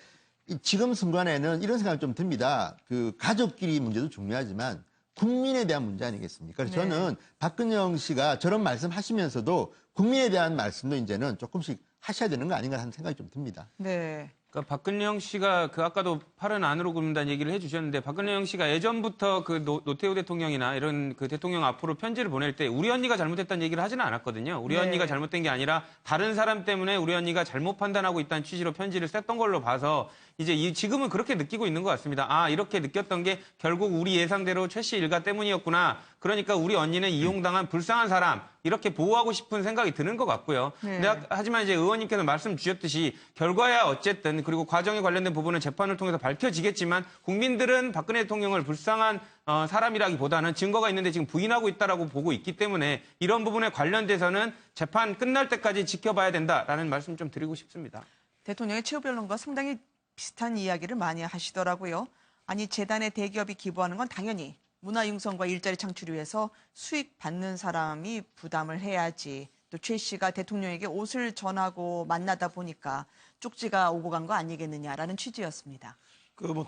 E: 지금 순간에는 이런 생각이 좀 듭니다. 그 가족끼리 문제도 중요하지만 국민에 대한 문제 아니겠습니까? 그래서
A: 네.
E: 저는 박근영 씨가 저런 말씀하시면서도 국민에 대한 말씀도 이제는 조금씩 하셔야 되는 거 아닌가 하는 생각이 좀 듭니다.
A: 네.
H: 그러니까 박근영 씨가 그 아까도 팔은 안으로 굽는다는 얘기를 해주셨는데 박근영 씨가 예전부터 그 노태우 대통령이나 이런 그 대통령 앞으로 편지를 보낼 때 우리 언니가 잘못했다는 얘기를 하지는 않았거든요. 우리
A: 네.
H: 언니가 잘못된 게 아니라 다른 사람 때문에 우리 언니가 잘못 판단하고 있다는 취지로 편지를 썼던 걸로 봐서 이제 지금은 그렇게 느끼고 있는 것 같습니다. 아, 이렇게 느꼈던 게 결국 우리 예상대로 최 씨 일가 때문이었구나. 그러니까 우리 언니는 이용당한 불쌍한 사람 이렇게 보호하고 싶은 생각이 드는 것 같고요.
A: 네.
H: 근데 하지만 이제 의원님께서 말씀 주셨듯이 결과야 어쨌든 그리고 과정에 관련된 부분은 재판을 통해서 밝혀지겠지만 국민들은 박근혜 대통령을 불쌍한 사람이라기보다는 증거가 있는데 지금 부인하고 있다라고 보고 있기 때문에 이런 부분에 관련돼서는 재판 끝날 때까지 지켜봐야 된다라는 말씀 좀 드리고 싶습니다.
A: 대통령의 최후 변론과 상당히 비슷한 이야기를 많이 하시더라고요. 아니 재단에 대기업이 기부하는 건 당연히 문화융성과 일자리 창출을 위해서 수익 받는 사람이 부담을 해야지. 또 최 씨가 대통령에게 옷을 전하고 만나다 보니까 쪽지가 오고 간 거 아니겠느냐라는 취지였습니다.
G: 그 뭐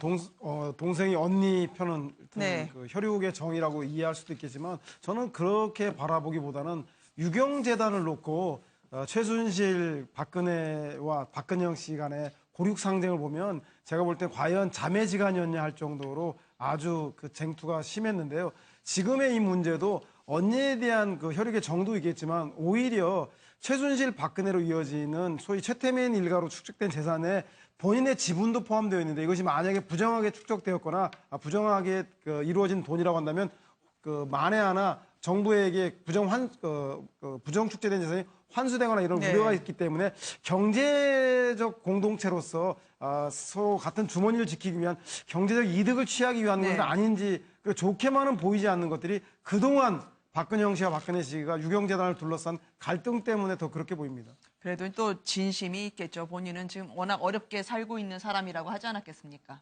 G: 동생이 언니 편은
A: 네.
G: 그 혈육의 정의라고 이해할 수도 있겠지만 저는 그렇게 바라보기보다는 유경재단을 놓고 최순실 박근혜와 박근영 씨 간의 고륙 상쟁을 보면 제가 볼 때 과연 자매지간이었냐 할 정도로 아주 그 쟁투가 심했는데요. 지금의 이 문제도 언니에 대한 그 혈육의 정도 있겠지만 오히려 최순실 박근혜로 이어지는 소위 최태민 일가로 축적된 재산에 본인의 지분도 포함되어 있는데 이것이 만약에 부정하게 축적되었거나 부정하게 이루어진 돈이라고 한다면 그 만에 하나 정부에게 부정 축제된 재산이 환수되거나 이런
A: 네.
G: 우려가 있기 때문에 경제적 공동체로서 서로 같은 주머니를 지키기 위한 경제적 이득을 취하기 위한
A: 네.
G: 것은 아닌지 좋게만은 보이지 않는 것들이 그동안 박근영 씨와 박근혜 씨가 유경재단을 둘러싼 갈등 때문에 더 그렇게 보입니다.
A: 그래도 또 진심이 있겠죠. 본인은 지금 워낙 어렵게 살고 있는 사람이라고 하지 않았겠습니까?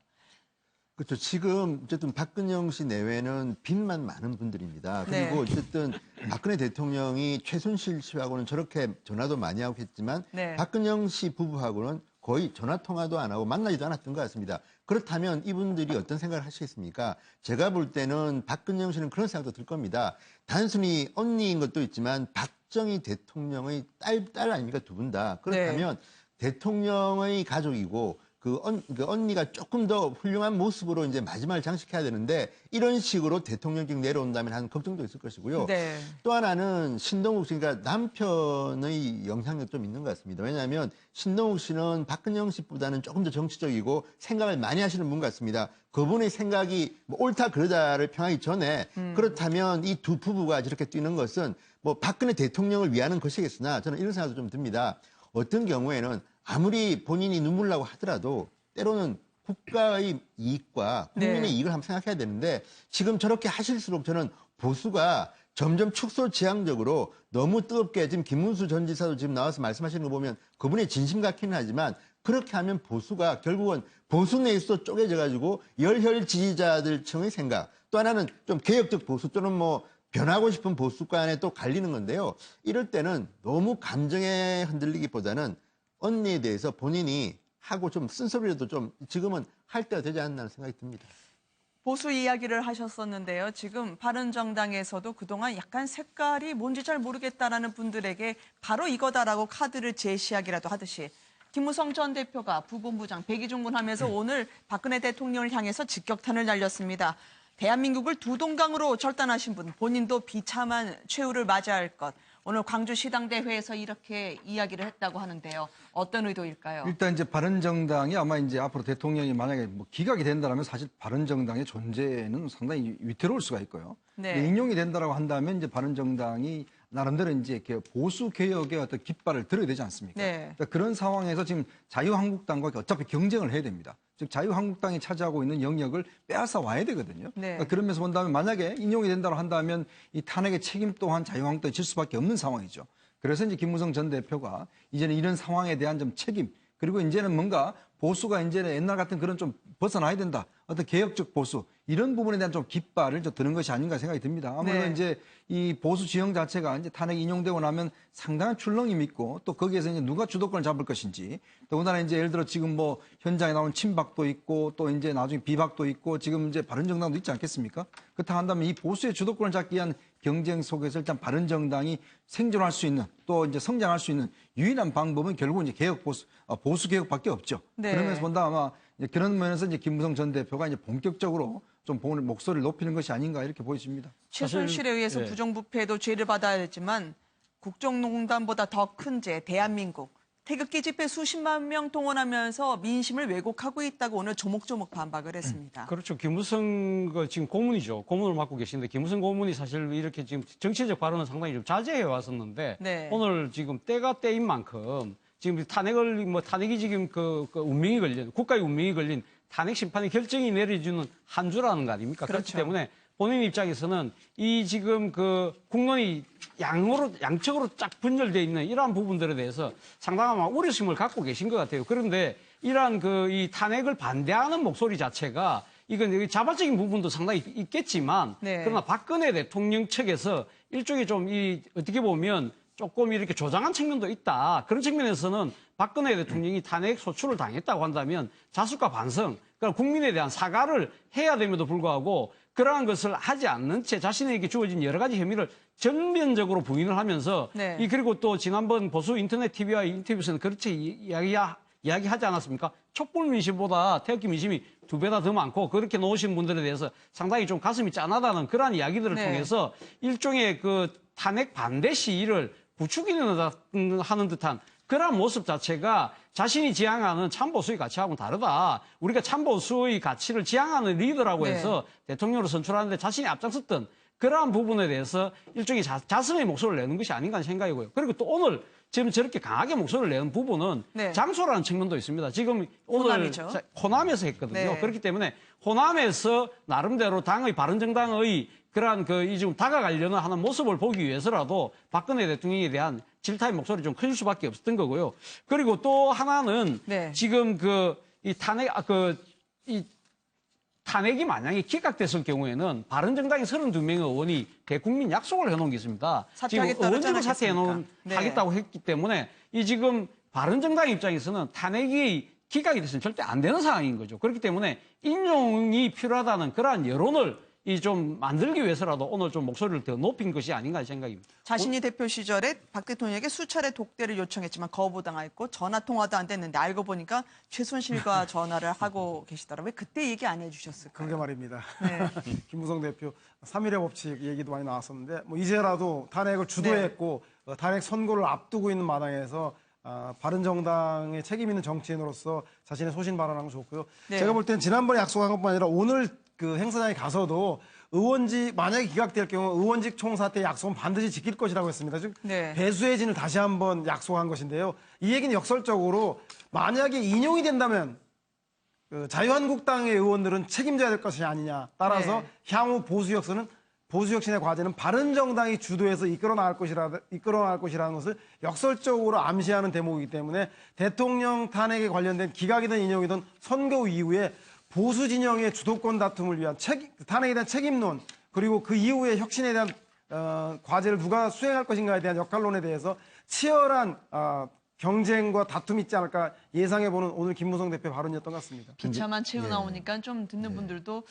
E: 그렇죠. 지금 어쨌든 박근영 씨 내외는 빚만 많은 분들입니다. 그리고
A: 네.
E: 어쨌든 박근혜 대통령이 최순실 씨하고는 저렇게 전화도 많이 하고 했지만
A: 네.
E: 박근영 씨 부부하고는 거의 전화 통화도 안 하고 만나지도 않았던 것 같습니다. 그렇다면 이분들이 어떤 생각을 하시겠습니까? 제가 볼 때는 박근영 씨는 그런 생각도 들 겁니다. 단순히 언니인 것도 있지만 박정희 대통령의 딸 아닙니까? 두 분 다. 그렇다면 대통령의 가족이고 그 언니가 조금 더 훌륭한 모습으로 이제 마지막을 장식해야 되는데 이런 식으로 대통령직 내려온다면 하는 걱정도 있을 것이고요.
A: 네.
E: 또 하나는 신동욱 씨, 그러니까 남편의 영향력 좀 있는 것 같습니다. 왜냐하면 신동욱 씨는 박근영 씨보다는 조금 더 정치적이고 생각을 많이 하시는 분 같습니다. 그분의 생각이 뭐 옳다 그르다를 평하기 전에 그렇다면 이 두 부부가 저렇게 뛰는 것은 뭐 박근혜 대통령을 위하는 것이겠으나 저는 이런 생각도 좀 듭니다. 어떤 경우에는 아무리 본인이 눈물 나고 하더라도 때로는 국가의 이익과 국민의
A: 네.
E: 이익을 한번 생각해야 되는데 지금 저렇게 하실수록 저는 보수가 점점 축소지향적으로 너무 뜨겁게 지금 김문수 전 지사도 지금 나와서 말씀하시는 거 보면 그분의 진심 같기는 하지만 그렇게 하면 보수가 결국은 보수 내에서 쪼개져 가지고 열혈 지지자들층의 생각 또 하나는 좀 개혁적 보수 또는 뭐 변하고 싶은 보수 간에 또 갈리는 건데요. 이럴 때는 너무 감정에 흔들리기보다는 언니에 대해서 본인이 하고 좀 쓴소리라도 좀 지금은 할 때가 되지 않나 생각이 듭니다.
A: 보수 이야기를 하셨었는데요. 지금 바른정당에서도 그동안 약간 색깔이 뭔지 잘 모르겠다라는 분들에게 바로 이거다라고 카드를 제시하기라도 하듯이 김무성 전 대표가 부본부장 백의종군하면서 오늘 박근혜 대통령을 향해서 직격탄을 날렸습니다. 대한민국을 두 동강으로 절단하신 분, 본인도 비참한 최후를 맞이할 것. 오늘 광주 시당대회에서 이렇게 이야기를 했다고 하는데요. 어떤 의도일까요?
D: 일단 이제 바른정당이 아마 이제 앞으로 대통령이 만약에 뭐 기각이 된다면 사실 바른정당의 존재는 상당히 위태로울 수가 있고요.
A: 네.
D: 근데 인용이 된다라고 한다면 이제 바른정당이 나름대로 이제 이렇게 보수 개혁의 어떤 깃발을 들어야 되지 않습니까?
A: 네.
D: 그러니까 그런 상황에서 지금 자유한국당과 어차피 경쟁을 해야 됩니다. 즉 자유한국당이 차지하고 있는 영역을 빼앗아 와야 되거든요.
A: 네.
D: 그러니까 그러면서 본다면 만약에 인용이 된다고 한다면 이 탄핵의 책임 또한 자유한국당이 질 수밖에 없는 상황이죠. 그래서 이제 김무성 전 대표가 이제는 이런 상황에 대한 좀 책임 그리고 이제는 뭔가 보수가 이제는 옛날 같은 그런 좀 벗어나야 된다. 어떤 개혁적 보수 이런 부분에 대한 좀 깃발을 좀 드는 것이 아닌가 생각이 듭니다. 아무래도
A: 네.
D: 이제 이 보수 지형 자체가 이제 탄핵이 인용되고 나면 상당한 출렁임이 있고 또 거기에서 이제 누가 주도권을 잡을 것인지 더군다나 이제 예를 들어 지금 뭐 현장에 나온 친박도 있고 또 이제 나중에 비박도 있고 지금 이제 바른정당도 있지 않겠습니까? 그렇다 한다면 이 보수의 주도권을 잡기 위한 경쟁 속에서 일단 바른정당이 생존할 수 있는 또 이제 성장할 수 있는 유일한 방법은 결국 이제 개혁 보수 개혁밖에 없죠.
A: 네.
D: 그러면서 본다 아마 이제 그런 면에서 이제 김무성 전 대표가 이제 본격적으로 좀 오늘 목소리를 높이는 것이 아닌가 이렇게 보여집니다.
A: 최순실에 의해서
B: 예.
A: 부정부패도 죄를 받아야 했지만 국정농단보다 더 큰 죄 대한민국 태극기 집회 수십만 명 동원하면서 민심을 왜곡하고 있다고 오늘 조목조목 반박을 했습니다.
B: 그렇죠. 김무성 지금 고문이죠. 고문을 맡고 계신데 김무성 고문이 사실 이렇게 지금 정치적 발언은 상당히 좀 자제해 왔었는데
A: 네.
B: 오늘 지금 때가 때인 만큼 지금 탄핵이 지금 그 운명이 걸린 국가의 운명이 걸린 탄핵 심판의 결정이 내려주는 한 주라는 거 아닙니까?
A: 그렇죠.
B: 그렇기 때문에 본인 입장에서는 이 지금 그 국론이 양측으로 쫙 분열되어 있는 이러한 부분들에 대해서 상당한 우려심을 갖고 계신 것 같아요. 그런데 이러한 이 탄핵을 반대하는 목소리 자체가 이건 자발적인 부분도 상당히 있겠지만
A: 네.
B: 그러나 박근혜 대통령 측에서 일종의 좀 어떻게 보면 조금 이렇게 조장한 측면도 있다. 그런 측면에서는 박근혜 대통령이 탄핵 소추를 당했다고 한다면 자숙과 반성, 그러니까 국민에 대한 사과를 해야 됨에도 불구하고 그러한 것을 하지 않는 채 자신에게 주어진 여러 가지 혐의를 전면적으로 부인을 하면서
A: 네.
B: 그리고 또 지난번 보수 인터넷 TV와 인터뷰에서는 그렇게 이야기하지 않았습니까? 촛불 민심보다 태극기 민심이 2배나 더 많고 그렇게 놓으신 분들에 대해서 상당히 좀 가슴이 짠하다는 그러한 이야기들을
A: 네.
B: 통해서 일종의 그 탄핵 반대 시위를 부추기는 듯한 그러한 모습 자체가 자신이 지향하는 참보수의 가치하고는 다르다. 우리가 참보수의 가치를 지향하는 리더라고
A: 네.
B: 해서 대통령으로 선출하는데 자신이 앞장섰던 그러한 부분에 대해서 일종의 자성의 목소리를 내는 것이 아닌가 하는 생각이고요. 그리고 또 오늘 지금 저렇게 강하게 목소리를 내는 부분은
A: 네.
B: 장소라는 측면도 있습니다. 지금 오늘
A: 호남이죠.
B: 호남에서 했거든요.
A: 네.
B: 그렇기 때문에 호남에서 나름대로 바른정당의 그러한 지금 다가가려는 하는 모습을 보기 위해서라도 박근혜 대통령에 대한 질타의 목소리 좀 클 수밖에 없었던 거고요. 그리고 또 하나는
A: 네.
B: 지금 이 탄핵이 만약에 기각됐을 경우에는 바른정당의 32명의 의원이 대국민 약속을 해놓은 게 있습니다. 지금
A: 사퇴하겠다
B: 의원직을
A: 그러지 않았겠습니까? 네.
B: 하겠다고 했기 때문에 이 지금 바른정당 입장에서는 탄핵이 기각이 됐으면 절대 안 되는 상황인 거죠. 그렇기 때문에 인용이 필요하다는 그러한 여론을 좀 만들기 위해서라도 오늘 좀 목소리를 더 높인 것이 아닌가 생각입니다.
A: 자신이 대표 시절에 박 대통령에게 수차례 독대를 요청했지만 거부당했고 전화 통화도 안 됐는데 알고 보니까 최순실과 전화를 하고 계시더라고요. 그때 얘기 안 해주셨을까요?
G: 그러게 말입니다.
A: 네.
G: 김무성 대표 3.1의 법칙 얘기도 많이 나왔었는데 뭐 이제라도 탄핵을 주도했고 탄핵 선고를 앞두고 있는 마당에서 바른정당의 책임 있는 정치인으로서 자신의 소신 발언한 거 좋고요.
A: 네.
G: 제가 볼 땐 지난번에 약속한 것뿐 아니라 오늘 그 행사장에 가서도 의원직 만약에 기각될 경우 의원직 총사퇴 약속은 반드시 지킬 것이라고 했습니다. 즉
A: 네.
G: 배수의 진을 다시 한번 약속한 것인데요. 이 얘기는 역설적으로 만약에 인용이 된다면 그 자유한국당의 의원들은 책임져야 될 것이 아니냐. 따라서
A: 네.
G: 향후 보수혁신의 과제는 바른정당이 주도해서 이끌어 나갈 것이라는 것을 역설적으로 암시하는 대목이기 때문에 대통령 탄핵에 관련된 기각이든 인용이든 선거 이후에 보수 진영의 주도권 다툼을 위한 탄핵에 대한 책임론 그리고 그 이후에 혁신에 대한 과제를 누가 수행할 것인가에 대한 역할론에 대해서 치열한 경쟁과 다툼이 있지 않을까 예상해보는 오늘 김무성 대표 발언이었던 것 같습니다.
A: 기차만 채워 나오니까 좀 듣는 분들도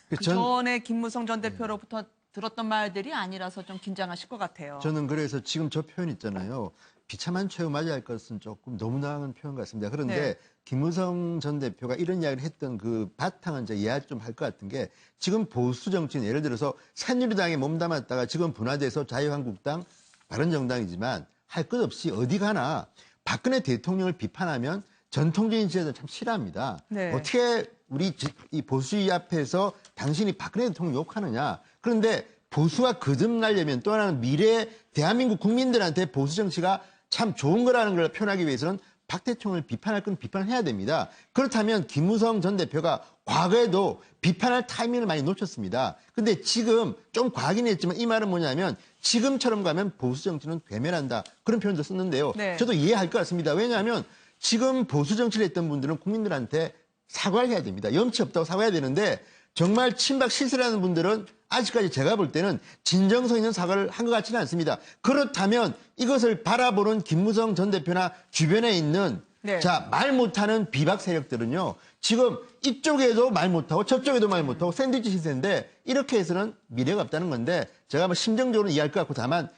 A: 그
E: 전-
A: 전에 김무성 전 대표로부터 들었던 말들이 아니라서 좀 긴장하실 것 같아요.
E: 저는 그래서 지금 저 표현 있잖아요. 비참한 최후 맞이할 것은 조금 너무나한 표현 같습니다. 그런데
A: 네.
E: 김무성 전 대표가 이런 이야기를 했던 그 바탕은 이제 이해 좀 할 것 같은 게 지금 보수 정치는 예를 들어서 새누리당에 몸담았다가 지금 분화돼서 자유한국당, 바른정당이지만 할 것 없이 어디 가나 박근혜 대통령을 비판하면 전통적인 지지자들은 참 싫어합니다.
A: 네.
E: 어떻게 우리 이 보수의 앞에서 당신이 박근혜 대통령 욕하느냐. 그런데 보수가 거듭나려면 또 하나는 미래 대한민국 국민들한테 보수 정치가 참 좋은 거라는 걸 표현하기 위해서는 박 대통령을 비판할 건 비판을 해야 됩니다. 그렇다면 김무성 전 대표가 과거에도 비판할 타이밍을 많이 놓쳤습니다. 근데 지금 좀 과하긴 했지만 이 말은 뭐냐면 지금처럼 가면 보수 정치는 괴멸한다. 그런 표현도 썼는데요.
A: 네.
E: 저도 이해할 것 같습니다. 왜냐하면 지금 보수 정치를 했던 분들은 국민들한테 사과를 해야 됩니다. 염치 없다고 사과해야 되는데 정말 친박 실세라는 분들은 아직까지 제가 볼 때는 진정성 있는 사과를 한 것 같지는 않습니다. 그렇다면 이것을 바라보는 김무성 전 대표나 주변에 있는
A: 네.
E: 자, 말 못하는 비박 세력들은요. 지금 이쪽에도 말 못하고 저쪽에도 말 못하고 샌드위치 시세인데 이렇게 해서는 미래가 없다는 건데 제가 뭐 심정적으로 이해할 것 같고 다만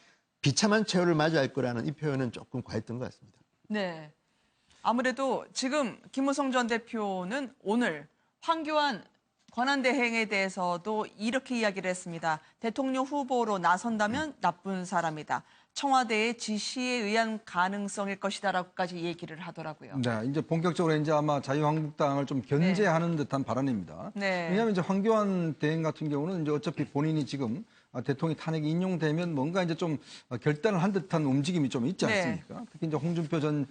E: 비참한 최후를 맞이할 거라는 이 표현은 조금 과했던 것 같습니다.
A: 네. 아무래도 지금 김무성 전 대표는 오늘 황교안 권한대행에 대해서도 이렇게 이야기를 했습니다. 대통령 후보로 나선다면 나쁜 사람이다. 청와대의 지시에 의한 가능성일 것이다라고까지 얘기를 하더라고요.
D: 네, 이제 본격적으로 이제 아마 자유한국당을 좀 견제하는 듯한 발언입니다.
A: 네.
D: 왜냐하면 이제 황교안 대행 같은 경우는 이제 어차피 본인이 지금 대통령 탄핵이 인용되면 뭔가 이제 좀 결단을 한 듯한 움직임이 좀 있지
A: 네.
D: 않습니까? 특히 이제 홍준표 전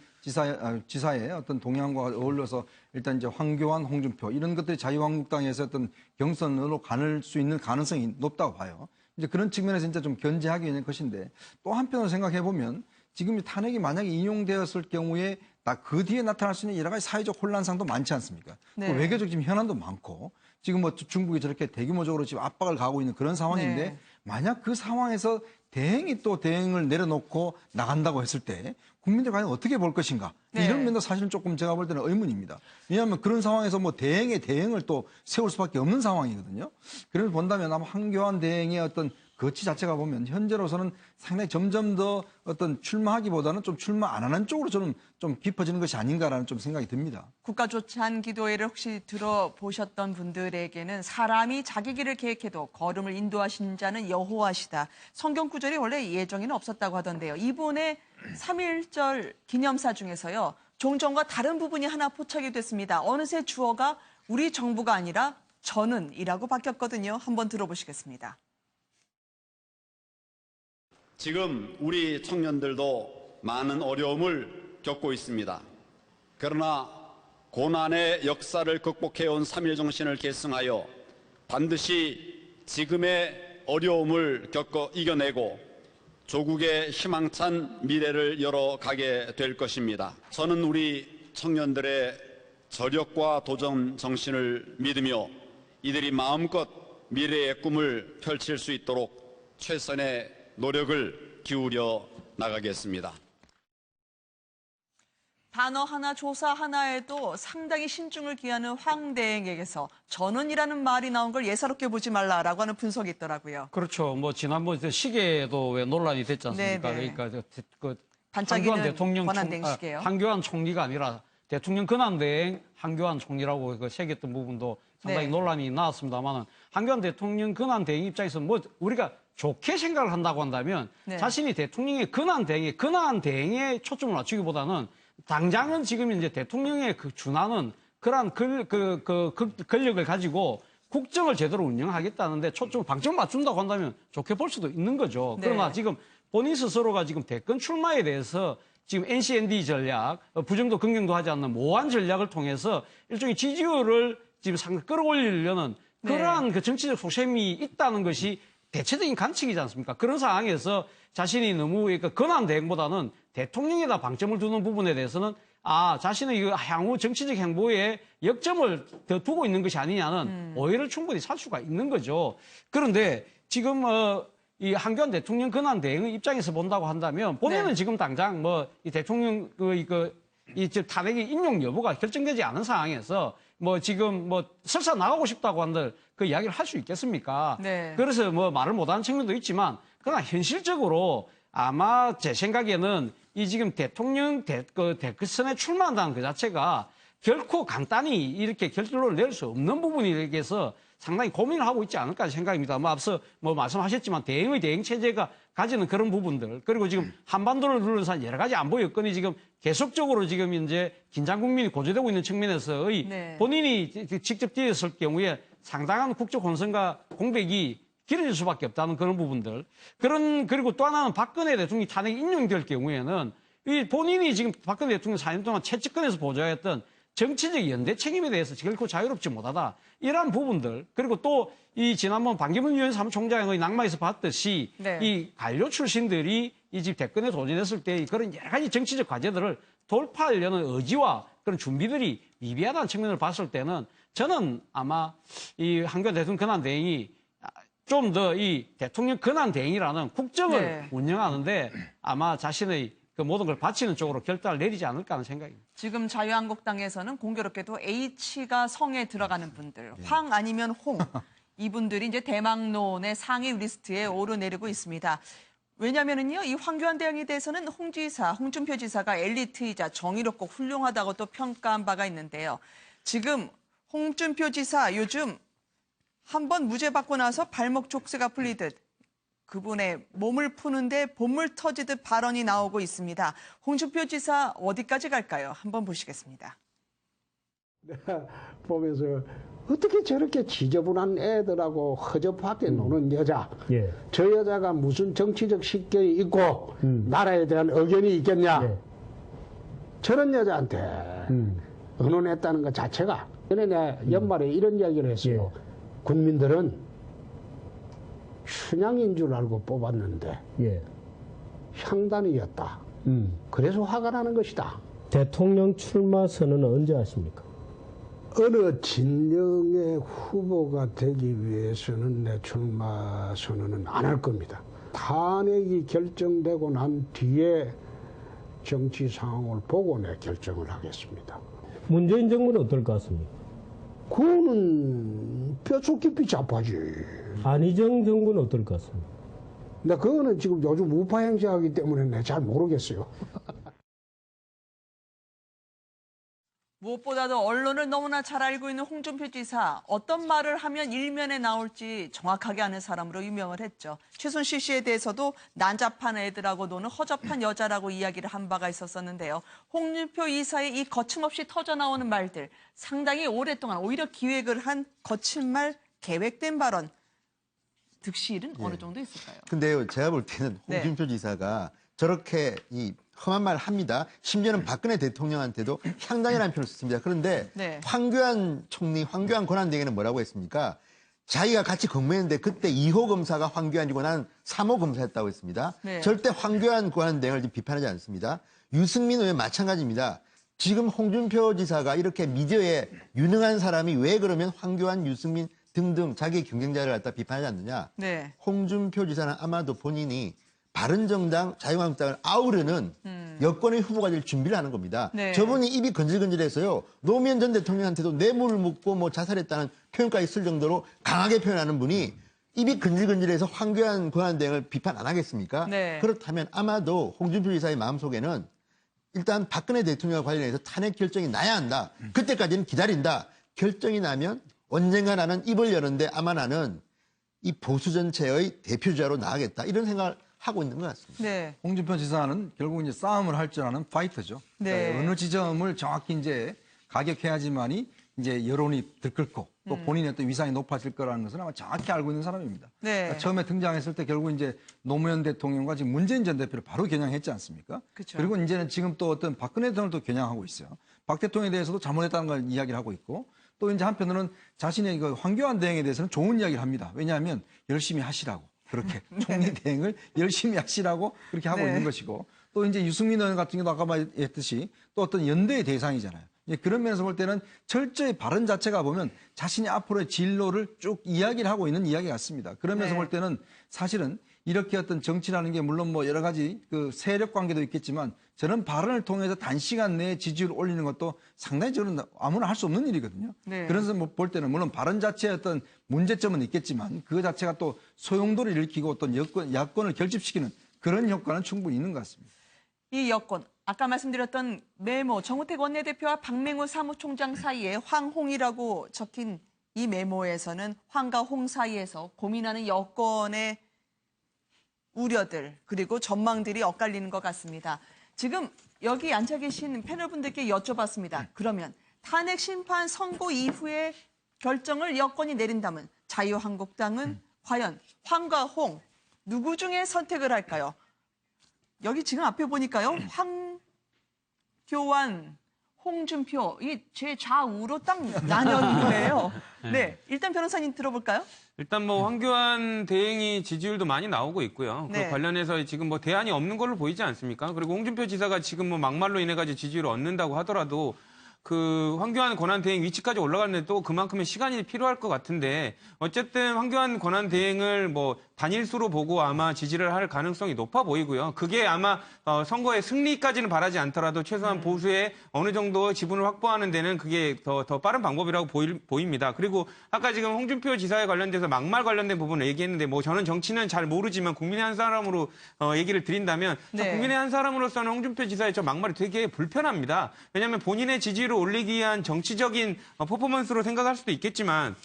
D: 지사의 어떤 동향과 어울려서 일단 이제 황교안, 홍준표 이런 것들이 자유한국당에서 어떤 경선으로 가는 수 있는 가능성이 높다고 봐요. 이제 그런 측면에서 진짜 좀 견제하기 위한 것인데 또 한편으로 생각해 보면 지금 탄핵이 만약에 인용되었을 경우에 그 뒤에 나타날 수 있는 여러 가지 사회적 혼란상도 많지 않습니까?
A: 네.
D: 또 외교적 지금 현안도 많고 지금 뭐 중국이 저렇게 대규모적으로 지금 압박을 가하고 있는 그런 상황인데
A: 네.
D: 만약 그 상황에서 대행이 또 대행을 내려놓고 나간다고 했을 때 국민들 과연 어떻게 볼 것인가?
A: 네.
D: 이런 면도 사실은 조금 제가 볼 때는 의문입니다. 왜냐하면 그런 상황에서 뭐 대행의 대행을 또 세울 수밖에 없는 상황이거든요. 그래서 본다면 아마 황교안 대행의 어떤 거치 자체가 보면 현재로서는 상당히 점점 더 어떤 출마하기보다는 좀 출마 안 하는 쪽으로 저는 좀 깊어지는 것이 아닌가라는 좀 생각이 듭니다.
A: 국가조찬 기도회를 혹시 들어보셨던 분들에게는 사람이 자기 길을 계획해도 걸음을 인도하신 자는 여호와시다. 성경 구절이 원래 예정에는 없었다고 하던데요. 이번에 3.1절 기념사 중에서요. 종전과 다른 부분이 하나 포착이 됐습니다. 어느새 주어가 우리 정부가 아니라 저는이라고 바뀌었거든요. 한번 들어보시겠습니다.
I: 지금 우리 청년들도 많은 어려움을 겪고 있습니다. 그러나 고난의 역사를 극복해온 3.1 정신을 계승하여 반드시 지금의 어려움을 겪어 이겨내고 조국의 희망찬 미래를 열어가게 될 것입니다. 저는 우리 청년들의 저력과 도전 정신을 믿으며 이들이 마음껏 미래의 꿈을 펼칠 수 있도록 최선의 노력을 기울여 나가겠습니다.
A: 단어 하나, 조사 하나에도 상당히 신중을 기하는 황 대행에게서 저는이라는 말이 나온 걸 예사롭게 보지 말라라고 하는 분석이 있더라고요.
B: 그렇죠. 뭐 지난번 시계도 왜 논란이 됐지 않습니까?
A: 네네.
B: 그러니까 그
A: 반짝이는
B: 황교안 대통령
A: 권한대행 시계요.
B: 황교안 총리가 아니라 대통령 권한대행 황교안 총리라고 그 새겼던 부분도 상당히
A: 네.
B: 논란이 나왔습니다만은 황교안 대통령 권한대행 입장에서 뭐 우리가 좋게 생각을 한다고 한다면
A: 네.
B: 자신이 대통령의 권한대행에 초점을 맞추기보다는 당장은 지금 이제 대통령의 그 준하는 그러한 권력을 가지고 국정을 제대로 운영하겠다는데 초점 방점 맞춘다고 한다면 좋게 볼 수도 있는 거죠. 그러나
A: 네.
B: 지금 본인 스스로가 지금 대권 출마에 대해서 지금 NCND 전략, 부정도 긍정도 하지 않는 모호한 전략을 통해서 일종의 지지율을 지금 상당히 끌어올리려는
A: 네.
B: 그러한 그 정치적 속셈이 있다는 것이 대체적인 관측이지 않습니까? 그런 상황에서 자신이 너무 그러니까 권한 대행보다는 대통령에다 방점을 두는 부분에 대해서는 자신의 그 향후 정치적 행보에 역점을 더 두고 있는 것이 아니냐는 오해를 충분히 살 수가 있는 거죠. 그런데 지금 이 한교안 대통령 권한 대행의 입장에서 본다고 한다면 본인은
A: 네.
B: 지금 당장 이 대통령 이 탄핵의 인용 여부가 결정되지 않은 상황에서 지금 설사 나가고 싶다고 한들 그 이야기를 할 수 있겠습니까?
A: 네.
B: 그래서 말을 못하는 측면도 있지만 그러나 현실적으로 아마 제 생각에는 이 지금 대통령 대선에 출마한다는 그 자체가 결코 간단히 이렇게 결론을 낼 수 없는 부분에 대해서 상당히 고민을 하고 있지 않을까 생각입니다. 앞서 말씀하셨지만 대응의 대응 체제가 가지는 그런 부분들 그리고 지금 한반도를 둘러싼 여러 가지 안보 여건이 지금 계속적으로 지금 이제 긴장 국면이 고조되고 있는 측면에서의
A: 네.
B: 본인이 직접 뛰었을 경우에 상당한 국적 혼선과 공백이 길어질 수밖에 없다는 그런 부분들. 그리고 또 하나는 박근혜 대통령이 탄핵이 인용될 경우에는 이 본인이 지금 박근혜 대통령 4년 동안 최측근에서 보좌했던 정치적 연대 책임에 대해서 결코 자유롭지 못하다. 이러한 부분들. 그리고 또 이 지난번 반기문 유엔 사무총장의 낙마에서 봤듯이
A: 네.
B: 이 관료 출신들이 이 집 대권에 도전했을 때 그런 여러 가지 정치적 과제들을 돌파하려는 의지와 그런 준비들이 미비하다는 측면을 봤을 때는 저는 아마 이 한교안 대통령 권한 대행이 좀 더 이 대통령 권한 대행이라는 국정을
A: 네.
B: 운영하는데 아마 자신의 그 모든 걸 바치는 쪽으로 결단을 내리지 않을까 하는 생각입니다.
A: 지금 자유한국당에서는 공교롭게도 H가 성에 들어가는 분들, 황 아니면 홍, 이분들이 이제 대망론의 상위 리스트에 오르내리고 있습니다. 왜냐면은요, 이 황교안 대행에 대해서는 홍준표 지사가 엘리트이자 정의롭고 훌륭하다고 또 평가한 바가 있는데요. 지금 홍준표 지사 요즘 한번 무죄 받고 나서 발목 족쇄가 풀리듯 그분의 몸을 푸는데 본물 터지듯 발언이 나오고 있습니다. 홍준표 지사 어디까지 갈까요? 한번 보시겠습니다.
J: 내가 보면서 어떻게 저렇게 지저분한 애들하고 허접하게 노는 여자.
K: 예.
J: 저 여자가 무슨 정치적 식견이 있고 나라에 대한 의견이 있겠냐.
K: 예.
J: 저런 여자한테 언론했다는 것 자체가. 전에 내가 연말에 이런 이야기를 했어요.
K: 예.
J: 국민들은 춘향인 줄 알고 뽑았는데
K: 예.
J: 향단이었다. 그래서 화가 나는 것이다.
K: 대통령 출마 선언은 언제 하십니까?
J: 어느 진영의 후보가 되기 위해서는 내 출마 선언은 안 할 겁니다. 탄핵이 결정되고 난 뒤에 정치 상황을 보고 내 결정을 하겠습니다.
K: 문재인 정부는 어떨 것 같습니까?
J: 그거는 뼛속 깊이 잡아지.
K: 안희정 정부는 어떨 것 같습니까?
J: 근데 그거는 지금 요즘 우파 행세하기 때문에 내가 잘 모르겠어요.
A: 무엇보다도 언론을 너무나 잘 알고 있는 홍준표 지사, 어떤 말을 하면 일면에 나올지 정확하게 아는 사람으로 유명을 했죠. 최순실 씨에 대해서도 난잡한 애들하고 노는 허접한 여자라고 이야기를 한 바가 있었었는데요. 홍준표 이사의 이 거침없이 터져나오는 말들, 상당히 오랫동안 오히려 기획을 한 거친 말, 계획된 발언, 득실은 어느 정도 있을까요?
E: 근데요, 제가 볼 때는
A: 네.
E: 홍준표 지사가 저렇게 이 험한 말 합니다. 심지어는 박근혜 대통령한테도 향단이라는 표현을 썼습니다. 그런데
A: 네.
E: 황교안 총리, 황교안 권한대행은 뭐라고 했습니까? 자기가 같이 근무했는데 그때 2호 검사가 황교안이고 나는 3호 검사였다고 했습니다.
A: 네.
E: 절대 황교안 권한대행을 비판하지 않습니다. 유승민 의원 마찬가지입니다. 지금 홍준표 지사가 이렇게 미디어에 유능한 사람이 왜 그러면 황교안, 유승민 등등 자기 경쟁자를 갖다 비판하지 않느냐.
A: 네.
E: 홍준표 지사는 아마도 본인이 바른정당, 자유한국당을 아우르는 여권의 후보가 될 준비를 하는 겁니다.
A: 네.
E: 저분이 입이 건질건질해서요. 노무현 전 대통령한테도 뇌물을 묻고 자살했다는 표현까지 쓸 정도로 강하게 표현하는 분이 입이 건질건질해서 황교안 권한대행을 비판 안 하겠습니까?
A: 네.
E: 그렇다면 아마도 홍준표 지사의 마음속에는 일단 박근혜 대통령과 관련해서 탄핵 결정이 나야 한다. 그때까지는 기다린다. 결정이 나면 언젠가 나는 입을 여는데 아마 나는 이 보수 전체의 대표주자로 나가겠다. 이런 생각을 하고 있는 것 같습니다.
A: 네.
D: 홍준표 지사는 결국 이제 싸움을 할 줄 아는 파이터죠.
A: 네.
D: 어느 지점을 정확히 이제 가격해야지만이 이제 여론이 들끓고 또 본인의 어떤 위상이 높아질 거라는 것은 아마 정확히 알고 있는 사람입니다.
A: 네.
D: 그러니까 처음에 등장했을 때 결국 이제 노무현 대통령과 지금 문재인 전 대표를 바로 겨냥했지 않습니까?
A: 그쵸.
D: 그리고 이제는 지금 또 어떤 박근혜 대통령도 겨냥하고 있어요. 박 대통령에 대해서도 잘못했다는 걸 이야기를 하고 있고 또 이제 한편으로는 자신의 그 황교안 대행에 대해서는 좋은 이야기를 합니다. 왜냐하면 열심히 하시라고 그렇게 총리 대행을 열심히 하시라고 그렇게 하고
A: 네.
D: 있는 것이고 또 이제 유승민 의원 같은 경우도 아까 말했듯이 또 어떤 연대의 대상이잖아요. 이제 그런 면에서 볼 때는 철저히 발언 자체가 보면 자신이 앞으로의 진로를 쭉 이야기를 하고 있는 이야기 같습니다. 그런 면에서
A: 네.
D: 볼 때는 사실은 이렇게 어떤 정치라는 게 물론 뭐 여러 가지 그 세력 관계도 있겠지만 저는 발언을 통해서 단시간 내에 지지율을 올리는 것도 상당히 저는 아무나 할 수 없는 일이거든요.
A: 네.
D: 그래서 뭐 볼 때는 물론 발언 자체의 어떤 문제점은 있겠지만 그 자체가 또 소용돌이를 일으키고 어떤 야권을 결집시키는 그런 효과는 충분히 있는 것 같습니다.
A: 이 여권, 아까 말씀드렸던 메모, 정우택 원내대표와 박맹우 사무총장 사이에 황홍이라고 적힌 이 메모에서는 황과 홍 사이에서 고민하는 여권의 우려들 그리고 전망들이 엇갈리는 것 같습니다. 지금 여기 앉아 계신 패널분들께 여쭤봤습니다. 그러면 탄핵 심판 선고 이후에 결정을 여권이 내린다면 자유한국당은 과연 황과 홍 누구 중에 선택을 할까요? 여기 지금 앞에 보니까요. 황교안, 홍준표 이 제 좌우로 딱 나뉘는 거예요. 네, 일단 변호사님 들어볼까요?
H: 일단 뭐 황교안 대행이 지지율도 많이 나오고 있고요.
A: 네.
H: 그 관련해서 지금 뭐 대안이 없는 걸로 보이지 않습니까? 그리고 홍준표 지사가 지금 뭐 막말로 인해 가지고 지지율을 얻는다고 하더라도 그 황교안 권한 대행 위치까지 올라가는데 또 그만큼의 시간이 필요할 것 같은데 어쨌든 황교안 권한 대행을 뭐 단일수로 보고 아마 지지를 할 가능성이 높아 보이고요. 그게 아마 선거의 승리까지는 바라지 않더라도 최소한 보수에 어느 정도 지분을 확보하는 데는 그게 더 빠른 방법이라고 보입니다. 그리고 아까 지금 홍준표 지사에 관련돼서 막말 관련된 부분을 얘기했는데 뭐 저는 정치는 잘 모르지만 국민의 한 사람으로 얘기를 드린다면
A: 네.
H: 국민의 한 사람으로서는 홍준표 지사의 저 막말이 되게 불편합니다. 왜냐하면 본인의 지지율을 올리기 위한 정치적인 퍼포먼스로 생각할 수도 있겠지만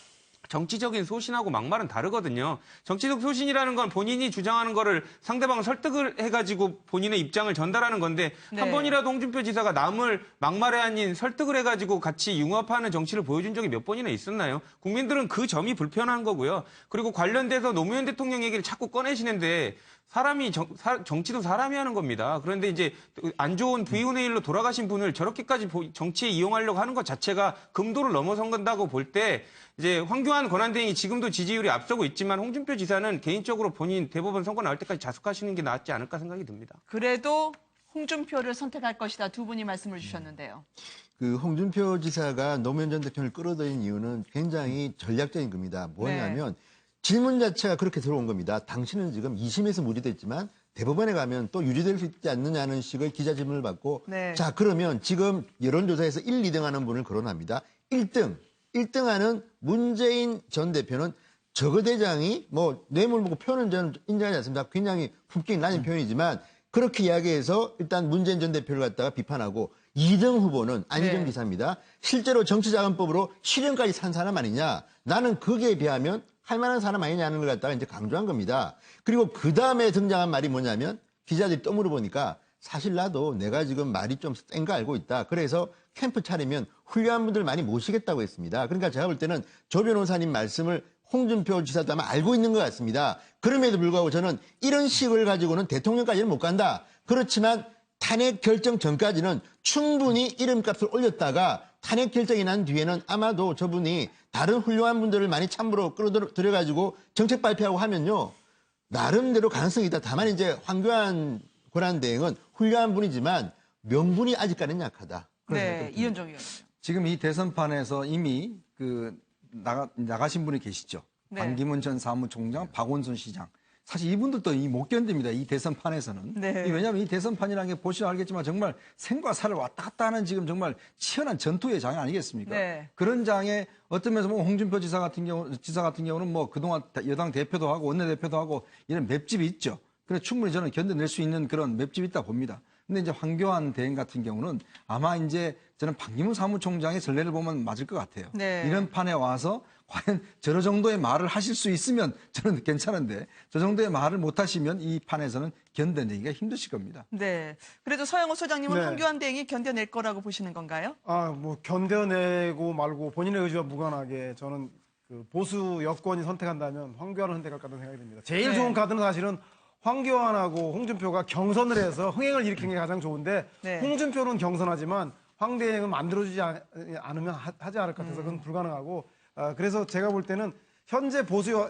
H: 정치적인 소신하고 막말은 다르거든요. 정치적 소신이라는 건 본인이 주장하는 거를 상대방을 설득을 해가지고 본인의 입장을 전달하는 건데
A: 네.
H: 한 번이라도 홍준표 지사가 남을 막말에 아닌 설득을 해가지고 같이 융합하는 정치를 보여준 적이 몇 번이나 있었나요? 국민들은 그 점이 불편한 거고요. 그리고 관련돼서 노무현 대통령 얘기를 자꾸 꺼내시는데 사람이 정치도 사람이 하는 겁니다. 그런데 이제 안 좋은 부의훈의 일로 돌아가신 분을 저렇게까지 정치에 이용하려고 하는 것 자체가 금도를 넘어선 건다고 볼 때 이제 황교안 권한대행이 지금도 지지율이 앞서고 있지만 홍준표 지사는 개인적으로 본인 대법원 선거 나올 때까지 자숙하시는 게 낫지 않을까 생각이 듭니다.
A: 그래도 홍준표를 선택할 것이다. 두 분이 말씀을 주셨는데요.
E: 그 홍준표 지사가 노무현 전 대통령을 끌어들인 이유는 굉장히 전략적인 겁니다. 뭐냐면 질문 자체가 그렇게 들어온 겁니다. 당신은 지금 2심에서 무죄됐지만 대법원에 가면 또 유죄될 수 있지 않느냐는 식의 기자 질문을 받고
A: 네.
E: 자 그러면 지금 여론조사에서 1, 2등 하는 분을 거론합니다. 1등하는 문재인 전 대표는 저거대장이 뭐 뇌물 보고 표현은 저는 인정하지 않습니다. 굉장히 품격이 낮은 표현이지만 그렇게 이야기해서 일단 문재인 전 대표를 갖다가 비판하고 2등 후보는 안희정
A: 네.
E: 지사입니다. 실제로 정치자금법으로 실형까지 산 사람 아니냐. 나는 거기에 비하면 할 만한 사람 아니냐는 걸 갖다가 이제 강조한 겁니다. 그리고 그 다음에 등장한 말이 뭐냐면 기자들이 또 물어보니까 사실 나도 내가 지금 말이 좀 센 거 알고 있다. 그래서 캠프 차리면 훌륭한 분들 많이 모시겠다고 했습니다. 그러니까 제가 볼 때는 조 변호사님 말씀을 홍준표 지사도 아마 알고 있는 것 같습니다. 그럼에도 불구하고 저는 이런 식을 가지고는 대통령까지는 못 간다. 그렇지만 탄핵 결정 전까지는 충분히 이름값을 올렸다가 탄핵 결정이 난 뒤에는 아마도 저분이 다른 훌륭한 분들을 많이 참으로 끌어들여가지고 정책 발표하고 하면요. 나름대로 가능성이 있다. 다만 이제 황교안 권한대행은 훌륭한 분이지만 명분이 아직까지는 약하다.
A: 네, 이현정 의원.
D: 지금 이 대선판에서 이미 그 나가신 분이 계시죠.
A: 네.
D: 반기문 전 사무총장, 박원순 시장. 사실 이분들도 못 견딥니다. 이 대선판에서는.
A: 네.
D: 왜냐하면 이 대선판이라는 게 보시면 알겠지만 정말 생과 사를 왔다 갔다 하는 지금 정말 치열한 전투의 장 아니겠습니까?
A: 네.
D: 그런 장에 어떤 면에서 보면 홍준표 지사 같은 경우는 뭐 그동안 여당 대표도 하고 원내대표도 하고 이런 맵집이 있죠. 그래서 충분히 저는 견뎌낼 수 있는 그런 맵집이 있다 봅니다. 근데 이제 황교안 대행 같은 경우는 아마 이제 저는 반기문 사무총장의 전례를 보면 맞을 것 같아요.
A: 네.
D: 이런 판에 와서 과연 저 정도의 말을 하실 수 있으면 저는 괜찮은데 저 정도의 말을 못 하시면 이 판에서는 견뎌내기가 힘드실 겁니다.
A: 네. 그래도 서영호 소장님은
G: 네.
A: 황교안 대행이 견뎌낼 거라고 보시는 건가요?
G: 뭐 견뎌내고 말고 본인의 의지와 무관하게 저는 그 보수 여권이 선택한다면 황교안을 선택할 것 같다는 생각이 듭니다. 제일
A: 네.
G: 좋은 카드는 사실은 황교안하고 홍준표가 경선을 해서 흥행을 일으키는 게 가장 좋은데
A: 네.
G: 홍준표는 경선하지만 황 대행은 만들어주지 않으면 하지 않을 것 같아서 그건 불가능하고 그래서 제가 볼 때는 현재 보수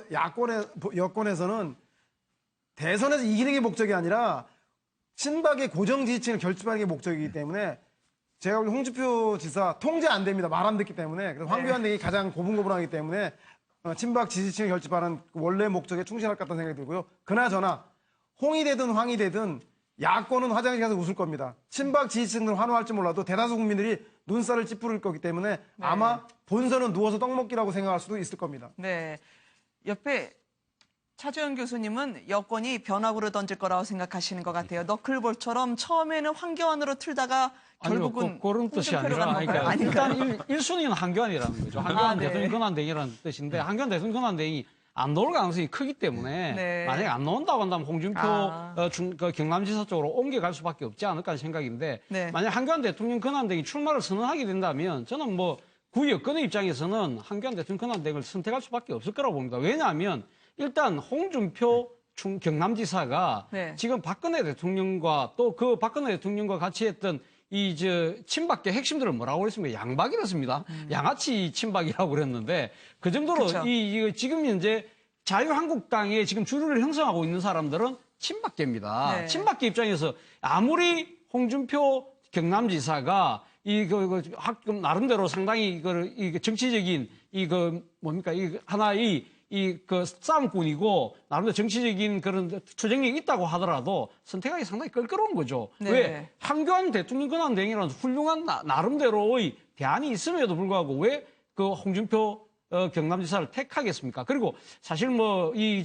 G: 여권에서는 대선에서 이기는 게 목적이 아니라 친박의 고정 지지층을 결집하는 게 목적이기 때문에 제가 볼 때 홍준표 지사 통제 안 됩니다. 말 안 듣기 때문에. 그래서 황교안 대행이 가장 고분고분하기 때문에 친박 지지층을 결집하는 원래 목적에 충실할 것 같다는 생각이 들고요. 그나저나 홍이 되든 황이 되든 야권은 화장실 가서 웃을 겁니다. 친박 지지층들은 환호할지 몰라도 대다수 국민들이 눈살을 찌푸릴 거기 때문에 아마 본선은 누워서 떡 먹기라고 생각할 수도 있을 겁니다.
A: 네. 옆에 차주현 교수님은 여권이 변화구를 던질 거라고 생각하시는 것 같아요. 너클볼처럼 처음에는 황교안으로 틀다가 결국은
B: 아니요, 그런 뜻이
A: 홍준표로
B: 아니라
A: 간 건가요?
B: 그러니까
A: 아닌가요?
B: 일단 1순위는 황교안이라는 거죠. 황교안
A: 네.
B: 대통령 권한대행이라는 뜻인데 황교안 대통령 권한대행이 안 나올 가능성이 크기 때문에
A: 네.
B: 만약에 안 나온다고 한다면 홍준표 경남지사 쪽으로 옮겨갈 수밖에 없지 않을까 하는 생각인데
A: 네.
B: 만약 황교안 대통령 권한대행이 출마를 선언하게 된다면 저는 뭐 구여권의 입장에서는 황교안 대통령 권한대행을 선택할 수밖에 없을 거라고 봅니다. 왜냐하면 일단 홍준표 경남지사가
A: 네.
B: 지금 박근혜 대통령과 또 그 박근혜 대통령과 같이 했던 친박계 핵심들을 뭐라고 그랬습니까? 양박이랬습니다. 양아치 친박이라고 그랬는데 그 정도로
A: 그쵸.
B: 지금 현재 자유한국당에 지금 주류를 형성하고 있는 사람들은 친박계입니다.
A: 네.
B: 친박계 입장에서 아무리 홍준표 경남지사가 나름대로 상당히 정치적인 하나의 싸움꾼이고 나름대로 정치적인 그런 추진력이 있다고 하더라도 선택하기 상당히 껄끄러운 거죠.
A: 네.
B: 왜 황교안 대통령 권한대행이라는 훌륭한 나름대로의 대안이 있음에도 불구하고 왜 그 홍준표 경남지사를 택하겠습니까? 그리고 사실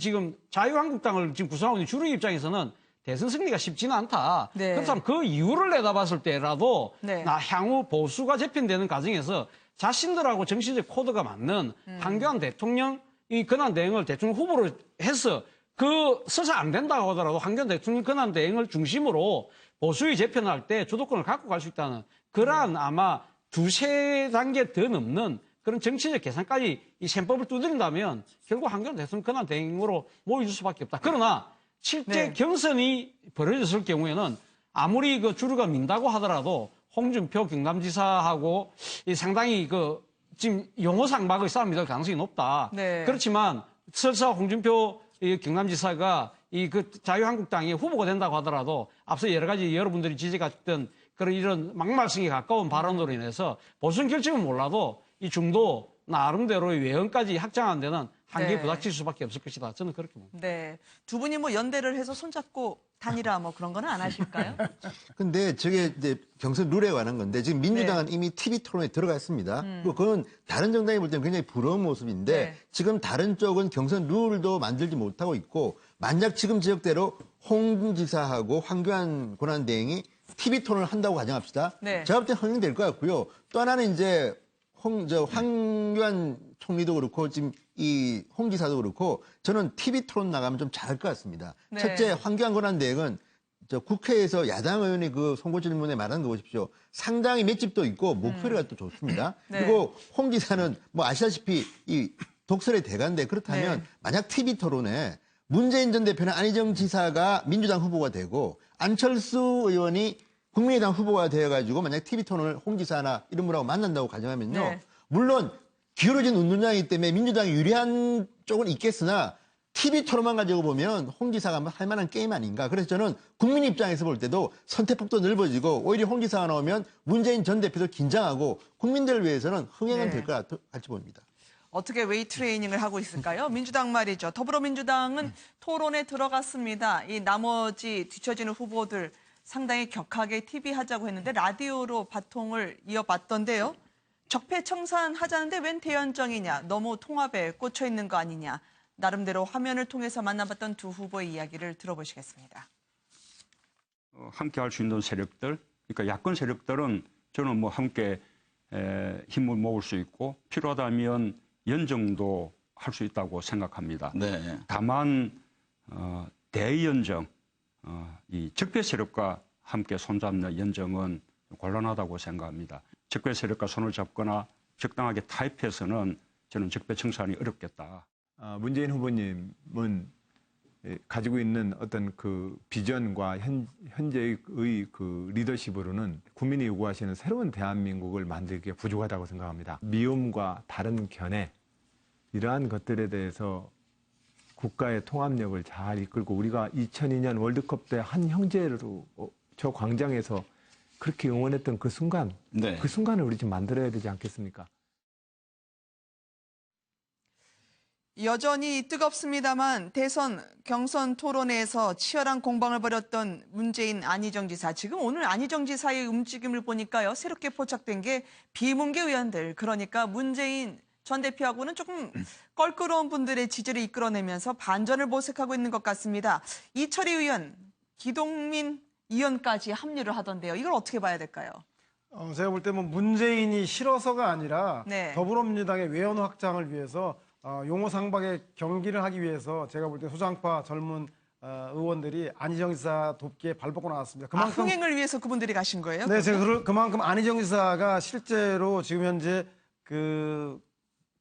B: 지금 자유한국당을 지금 구성하고 있는 주류 입장에서는 대선 승리가 쉽지는 않다.
A: 네.
B: 그렇다면 그 이유를 내다봤을 때라도
A: 네.
B: 향후 보수가 재편되는 과정에서 자신들하고 정치적 코드가 맞는 황교안 대통령 이 권한대행을 대통령 후보로 해서 서서 안 된다고 하더라도 황교안 대통령 권한대행을 중심으로 보수의 재편을 할 때 주도권을 갖고 갈 수 있다는 그러한 아마 두세 단계 더 넘는 그런 정치적 계산까지 이 셈법을 두드린다면 결국 황교안 대통령 권한대행으로 모여줄 수밖에 없다. 그러나 실제
A: 네.
B: 경선이 벌어졌을 경우에는 아무리 주류가 민다고 하더라도 홍준표 경남지사하고 상당히 지금 용어상박의 싸움이 될 가능성이 높다.
A: 네.
B: 그렇지만 설사 홍준표 경남지사가 자유한국당의 후보가 된다고 하더라도 앞서 여러 가지 여러분들이 지적했던 그런 이런 막말성에 가까운 발언으로 인해서 보수 결정은 몰라도 이 중도 나름대로의 외연까지 확장하는 데는 한계에
A: 네.
B: 부닥칠 수밖에 없을 것이다. 저는 그렇게 봅니다.
A: 네. 두 분이 연대를 해서 손잡고 다니라 그런 거는 안 하실까요?
E: 근데 저게 이제 경선 룰에 관한 건데 지금 민주당은
A: 네.
E: 이미 TV 토론에 들어가 있습니다. 그리고 그건 다른 정당이 볼 때는 굉장히 부러운 모습인데
A: 네.
E: 지금 다른 쪽은 경선 룰도 만들지 못하고 있고 만약 지금 지역대로 홍 지사하고 황교안 권한대행이 TV 토론을 한다고 가정합시다.
A: 네.
E: 제가 볼 때 흥행될 것 같고요. 또 하나는 이제 황교안 총리도 그렇고 지금 이 홍 지사도 그렇고 저는 TV 토론 나가면 좀 잘할 것 같습니다.
A: 네.
E: 첫째 황교안 권한대행은 국회에서 야당 의원이 그 송고 질문에 말하는 거 보십시오. 상당히 맷집도 있고 목소리가 또 좋습니다.
A: 네.
E: 그리고 홍 지사는 아시다시피 이 독설의 대가인데 그렇다면
A: 네.
E: 만약 TV 토론에 문재인 전 대표는 안희정 지사가 민주당 후보가 되고 안철수 의원이 국민의당 후보가 되어가지고 만약 TV 토론을 홍 지사나 이런 분하고 만난다고 가정하면요.
A: 네.
E: 물론 기울어진 운동장이기 때문에 민주당이 유리한 쪽은 있겠으나 TV 토론만 가지고 보면 홍 지사가 할 만한 게임 아닌가. 그래서 저는 국민 입장에서 볼 때도 선택폭도 넓어지고 오히려 홍 지사가 나오면 문재인 전 대표도 긴장하고 국민들을 위해서는 흥행은
A: 네.
E: 될 것 같이 보입니다.
A: 어떻게 웨이 트레이닝을 하고 있을까요? 민주당 말이죠. 더불어민주당은 토론에 들어갔습니다. 이 나머지 뒤처지는 후보들 상당히 격하게 TV 하자고 했는데 라디오로 바통을 이어봤던데요. 적폐청산하자는데 웬 대연정이냐. 너무 통합에 꽂혀 있는 거 아니냐. 나름대로 화면을 통해서 만나봤던 두 후보의 이야기를 들어보시겠습니다.
L: 함께 할 수 있는 세력들, 그러니까 야권 세력들은 저는 뭐 함께 힘을 모을 수 있고 필요하다면 연정도 할 수 있다고 생각합니다.
M: 네.
L: 다만 대연정, 이 적폐 세력과 함께 손잡는 연정은 곤란하다고 생각합니다. 적폐 세력과 손을 잡거나 적당하게 타협해서는 저는 적폐 청산이 어렵겠다.
N: 문재인 후보님은 가지고 있는 어떤 그 비전과 현재의 그 리더십으로는 국민이 요구하시는 새로운 대한민국을 만들기에 부족하다고 생각합니다. 미움과 다른 견해, 이러한 것들에 대해서 국가의 통합력을 잘 이끌고 우리가 2002년 월드컵 때 한 형제로 저 광장에서 그렇게 응원했던 그 순간,
M: 네.
N: 그 순간을 우리 좀 만들어야 되지 않겠습니까?
A: 여전히 뜨겁습니다만 대선 경선 토론회에서 치열한 공방을 벌였던 문재인 안희정 지사. 지금 오늘 안희정 지사의 움직임을 보니까요. 새롭게 포착된 게 비문계 의원들. 그러니까 문재인 전 대표하고는 조금 껄끄러운 분들의 지지를 이끌어내면서 반전을 모색하고 있는 것 같습니다. 이철희 의원, 기동민 의원까지 합류를 하던데요. 이걸 어떻게 봐야 될까요?
G: 제가 볼 때 뭐 문재인이 싫어서가 아니라
A: 네.
G: 더불어민주당의 외연 확장을 위해서 용호 상박의 경기를 하기 위해서 제가 볼 때 소장파 젊은 의원들이 안희정 지사 돕기에 발벗고 나왔습니다. 그만큼
A: 흥행을 위해서 그분들이 가신 거예요?
G: 네, 제가 그만큼 안희정 지사가 실제로 지금 현재 그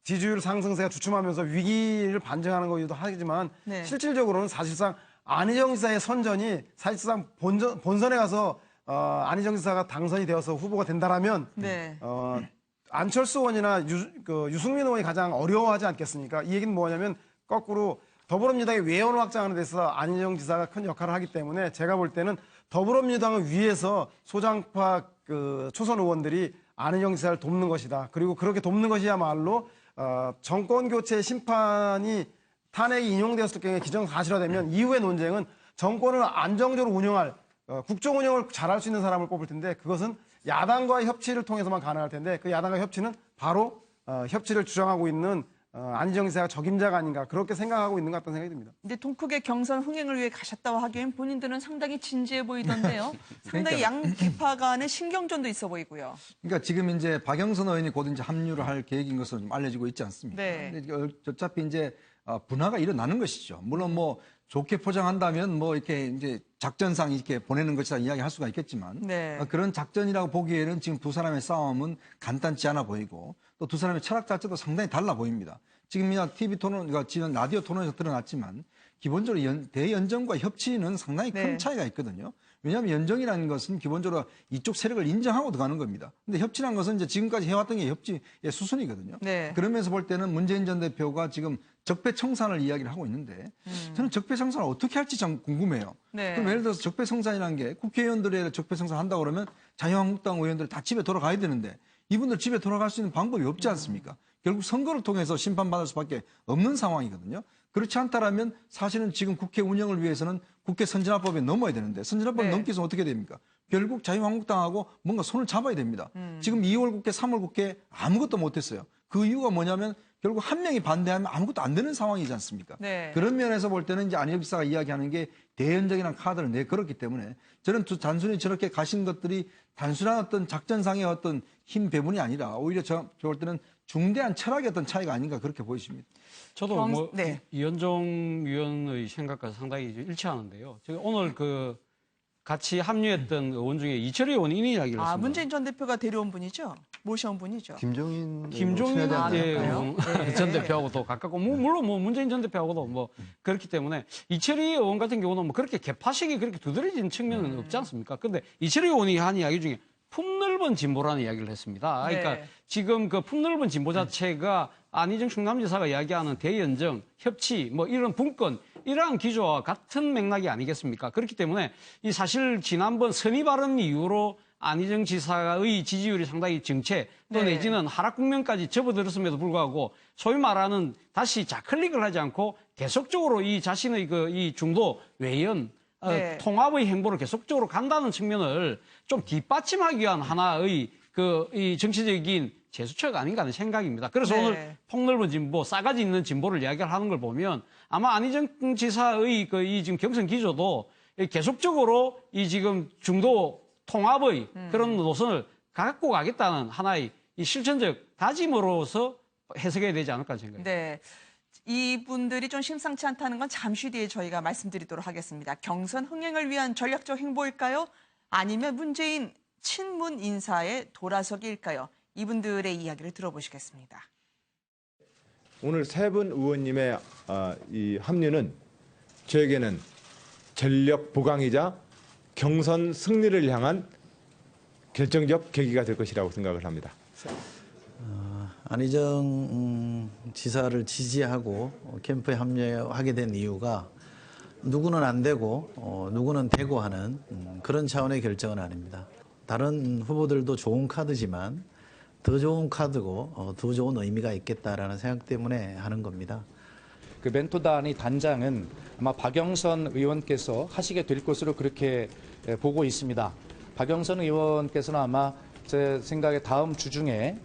G: 지지율 상승세가 주춤하면서 위기를 반증하는 거기도 하지만
A: 네.
G: 실질적으로는 사실상 안희정 지사의 선전이 사실상 본선에 가서 안희정 지사가 당선이 되어서 후보가 된다라면
A: 네.
G: 안철수 의원이나 유승민 의원이 가장 어려워하지 않겠습니까? 이 얘기는 뭐냐면 거꾸로 더불어민주당의 외연 확장하는 데서 안희정 지사가 큰 역할을 하기 때문에 제가 볼 때는 더불어민주당을 위해서 소장파 초선 의원들이 안희정 지사를 돕는 것이다. 그리고 그렇게 돕는 것이야말로 정권 교체 심판이 탄핵이 인용되었을 경우에 기정사실화되면 이후의 논쟁은 정권을 안정적으로 운영할 국정 운영을 잘할 수 있는 사람을 뽑을 텐데 그것은 야당과의 협치를 통해서만 가능할 텐데 그 야당과의 협치는 바로 협치를 주장하고 있는 안희정 지사가 적임자가 아닌가 그렇게 생각하고 있는 것 같다는 생각이 듭니다.
A: 근데 동크의 경선 흥행을 위해 가셨다고 하기엔 본인들은 상당히 진지해 보이던데요. 상당히 양기파 간의 신경전도 있어 보이고요.
D: 그러니까 지금 이제 박영선 의원이 곧 이제 합류를 할 계획인 것으로 좀 알려지고 있지 않습니까?
A: 네.
D: 근데 어차피 이제 분화가 일어나는 것이죠. 물론 뭐 좋게 포장한다면 뭐 이렇게 이제 작전상 이렇게 보내는 것이다 이야기할 수가 있겠지만
A: 네.
D: 그런 작전이라고 보기에는 지금 두 사람의 싸움은 간단치 않아 보이고 또 두 사람의 철학 자체도 상당히 달라 보입니다. 지금 그냥 TV 토론, 그러니까 지금 라디오 토론에서 드러났지만 기본적으로 대연정과 협치는 상당히 큰
A: 네.
D: 차이가 있거든요. 왜냐하면 연정이라는 것은 기본적으로 이쪽 세력을 인정하고 들어가는 겁니다. 근데 협치라는 것은 이제 지금까지 해왔던 게 협치의 수순이거든요.
A: 네.
D: 그러면서 볼 때는 문재인 전 대표가 지금 적폐청산을 이야기를 하고 있는데 저는 적폐청산을 어떻게 할지 참 궁금해요.
A: 네.
D: 그럼 예를 들어서 적폐청산이라는 게 국회의원들의 적폐청산 한다고 그러면 자유한국당 의원들 다 집에 돌아가야 되는데 이분들 집에 돌아갈 수 있는 방법이 없지 않습니까? 결국 선거를 통해서 심판받을 수밖에 없는 상황이거든요. 그렇지 않다라면 사실은 지금 국회 운영을 위해서는 국회 선진화법에 넘어야 되는데 선진화법에
A: 네.
D: 넘기 위해서 어떻게 됩니까? 결국 자유한국당하고 뭔가 손을 잡아야 됩니다. 지금 2월 국회, 3월 국회 아무것도 못했어요. 그 이유가 뭐냐면 결국 한 명이 반대하면 아무것도 안 되는 상황이지 않습니까?
A: 네.
D: 그런 면에서 볼 때는 이제 안희정 지사가 이야기하는 게 대연적인 카드를 내걸었기 때문에 저는 단순히 저렇게 가신 것들이 단순한 어떤 작전상의 어떤 힘 배분이 아니라 오히려 저 볼 때는 중대한 철학의 어떤 차이가 아닌가 그렇게 보여집니다.
B: 저도 뭐
A: 네.
B: 이현종 위원의 생각과 상당히 일치하는데요. 제가 오늘 그 같이 합류했던 의원 중에 이철희 의원이 이런 이야기를 했습니다.
A: 문재인 전 대표가 데려온 분이죠? 모셔온 분이죠?
B: 김종인
A: 그럴까요? 네.
B: 전 대표하고도 가깝고 물론 뭐 문재인 전 대표하고도 뭐 그렇기 때문에 이철희 의원 같은 경우는 뭐 그렇게 개파식이 그렇게 두드러진 측면은 없지 않습니까? 근데 이철희 의원이 한 이야기 중에 품넓은 진보라는 이야기를 했습니다. 그러니까
A: 네.
B: 지금 그 품넓은 진보 자체가 안희정 충남지사가 이야기하는 대연정, 협치, 뭐 이런 분권, 이러한 기조와 같은 맥락이 아니겠습니까? 그렇기 때문에 이 사실 지난번 선의 발언 이후로 안희정 지사의 지지율이 상당히 정체 또
A: 네.
B: 내지는 하락 국면까지 접어들었음에도 불구하고 소위 말하는 다시 좌클릭을 하지 않고 계속적으로 이 자신의 이 중도 외연
A: 네.
B: 통합의 행보를 계속적으로 간다는 측면을 좀 뒷받침하기 위한 하나의 이 정치적인 제수처가 아닌가 하는 생각입니다. 그래서
A: 네.
B: 오늘 폭넓은 진보, 싸가지 있는 진보를 이야기를 하는 걸 보면 아마 안희정 지사의 이 지금 경선 기조도 계속적으로 이 지금 중도 통합의 그런 노선을 갖고 가겠다는 하나의 이 실천적 다짐으로서 해석해야 되지 않을까 생각합니다.
A: 네. 이분들이 좀 심상치 않다는 건 잠시 뒤에 저희가 말씀드리도록 하겠습니다. 경선 흥행을 위한 전략적 행보일까요? 아니면 문재인 친문 인사의 돌아서기일까요? 이분들의 이야기를 들어보시겠습니다.
N: 오늘 세 분 의원님의 이 합류는 저에게는 전력 보강이자 경선 승리를 향한 결정적 계기가 될 것이라고 생각을 합니다.
M: 안희정 지사를 지지하고 캠프에 합류하게 된 이유가 누구는 안 되고 누구는 되고 하는 그런 차원의 결정은 아닙니다. 다른 후보들도 좋은 카드지만 더 좋은 카드고 더 좋은 의미가 있겠다라는 생각 때문에 하는 겁니다.
O: 그 멘토단의 단장은 아마 박영선 의원께서 하시게 될 것으로 그렇게 보고 있습니다. 박영선 의원께서는 아마 제 생각에 다음 주 중에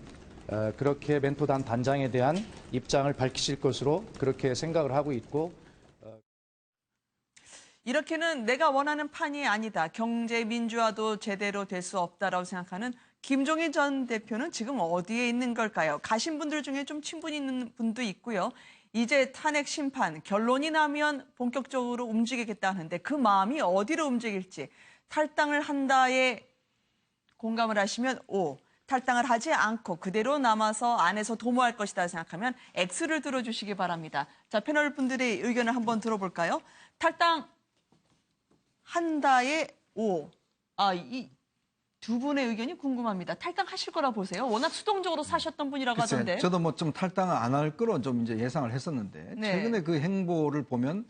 O: 그렇게 멘토단 단장에 대한 입장을 밝히실 것으로 그렇게 생각을 하고 있고
A: 이렇게는 내가 원하는 판이 아니다. 경제 민주화도 제대로 될 수 없다라고 생각하는 김종인 전 대표는 지금 어디에 있는 걸까요? 가신 분들 중에 좀 친분 있는 분도 있고요. 이제 탄핵 심판 결론이 나면 본격적으로 움직이겠다 하는데 그 마음이 어디로 움직일지 탈당을 한다에 공감을 하시면 O, 탈당을 하지 않고 그대로 남아서 안에서 도모할 것이다 생각하면 X를 들어주시기 바랍니다. 자, 패널 분들의 의견을 한번 들어볼까요? 탈당한다에 O. 이 두 분의 의견이 궁금합니다. 탈당하실 거라 보세요. 워낙 수동적으로 사셨던 분이라고
D: 글쎄,
A: 하던데.
D: 저도 뭐 좀 탈당을 안 할 거로 좀 이제 예상을 했었는데
A: 네.
D: 최근에 그 행보를 보면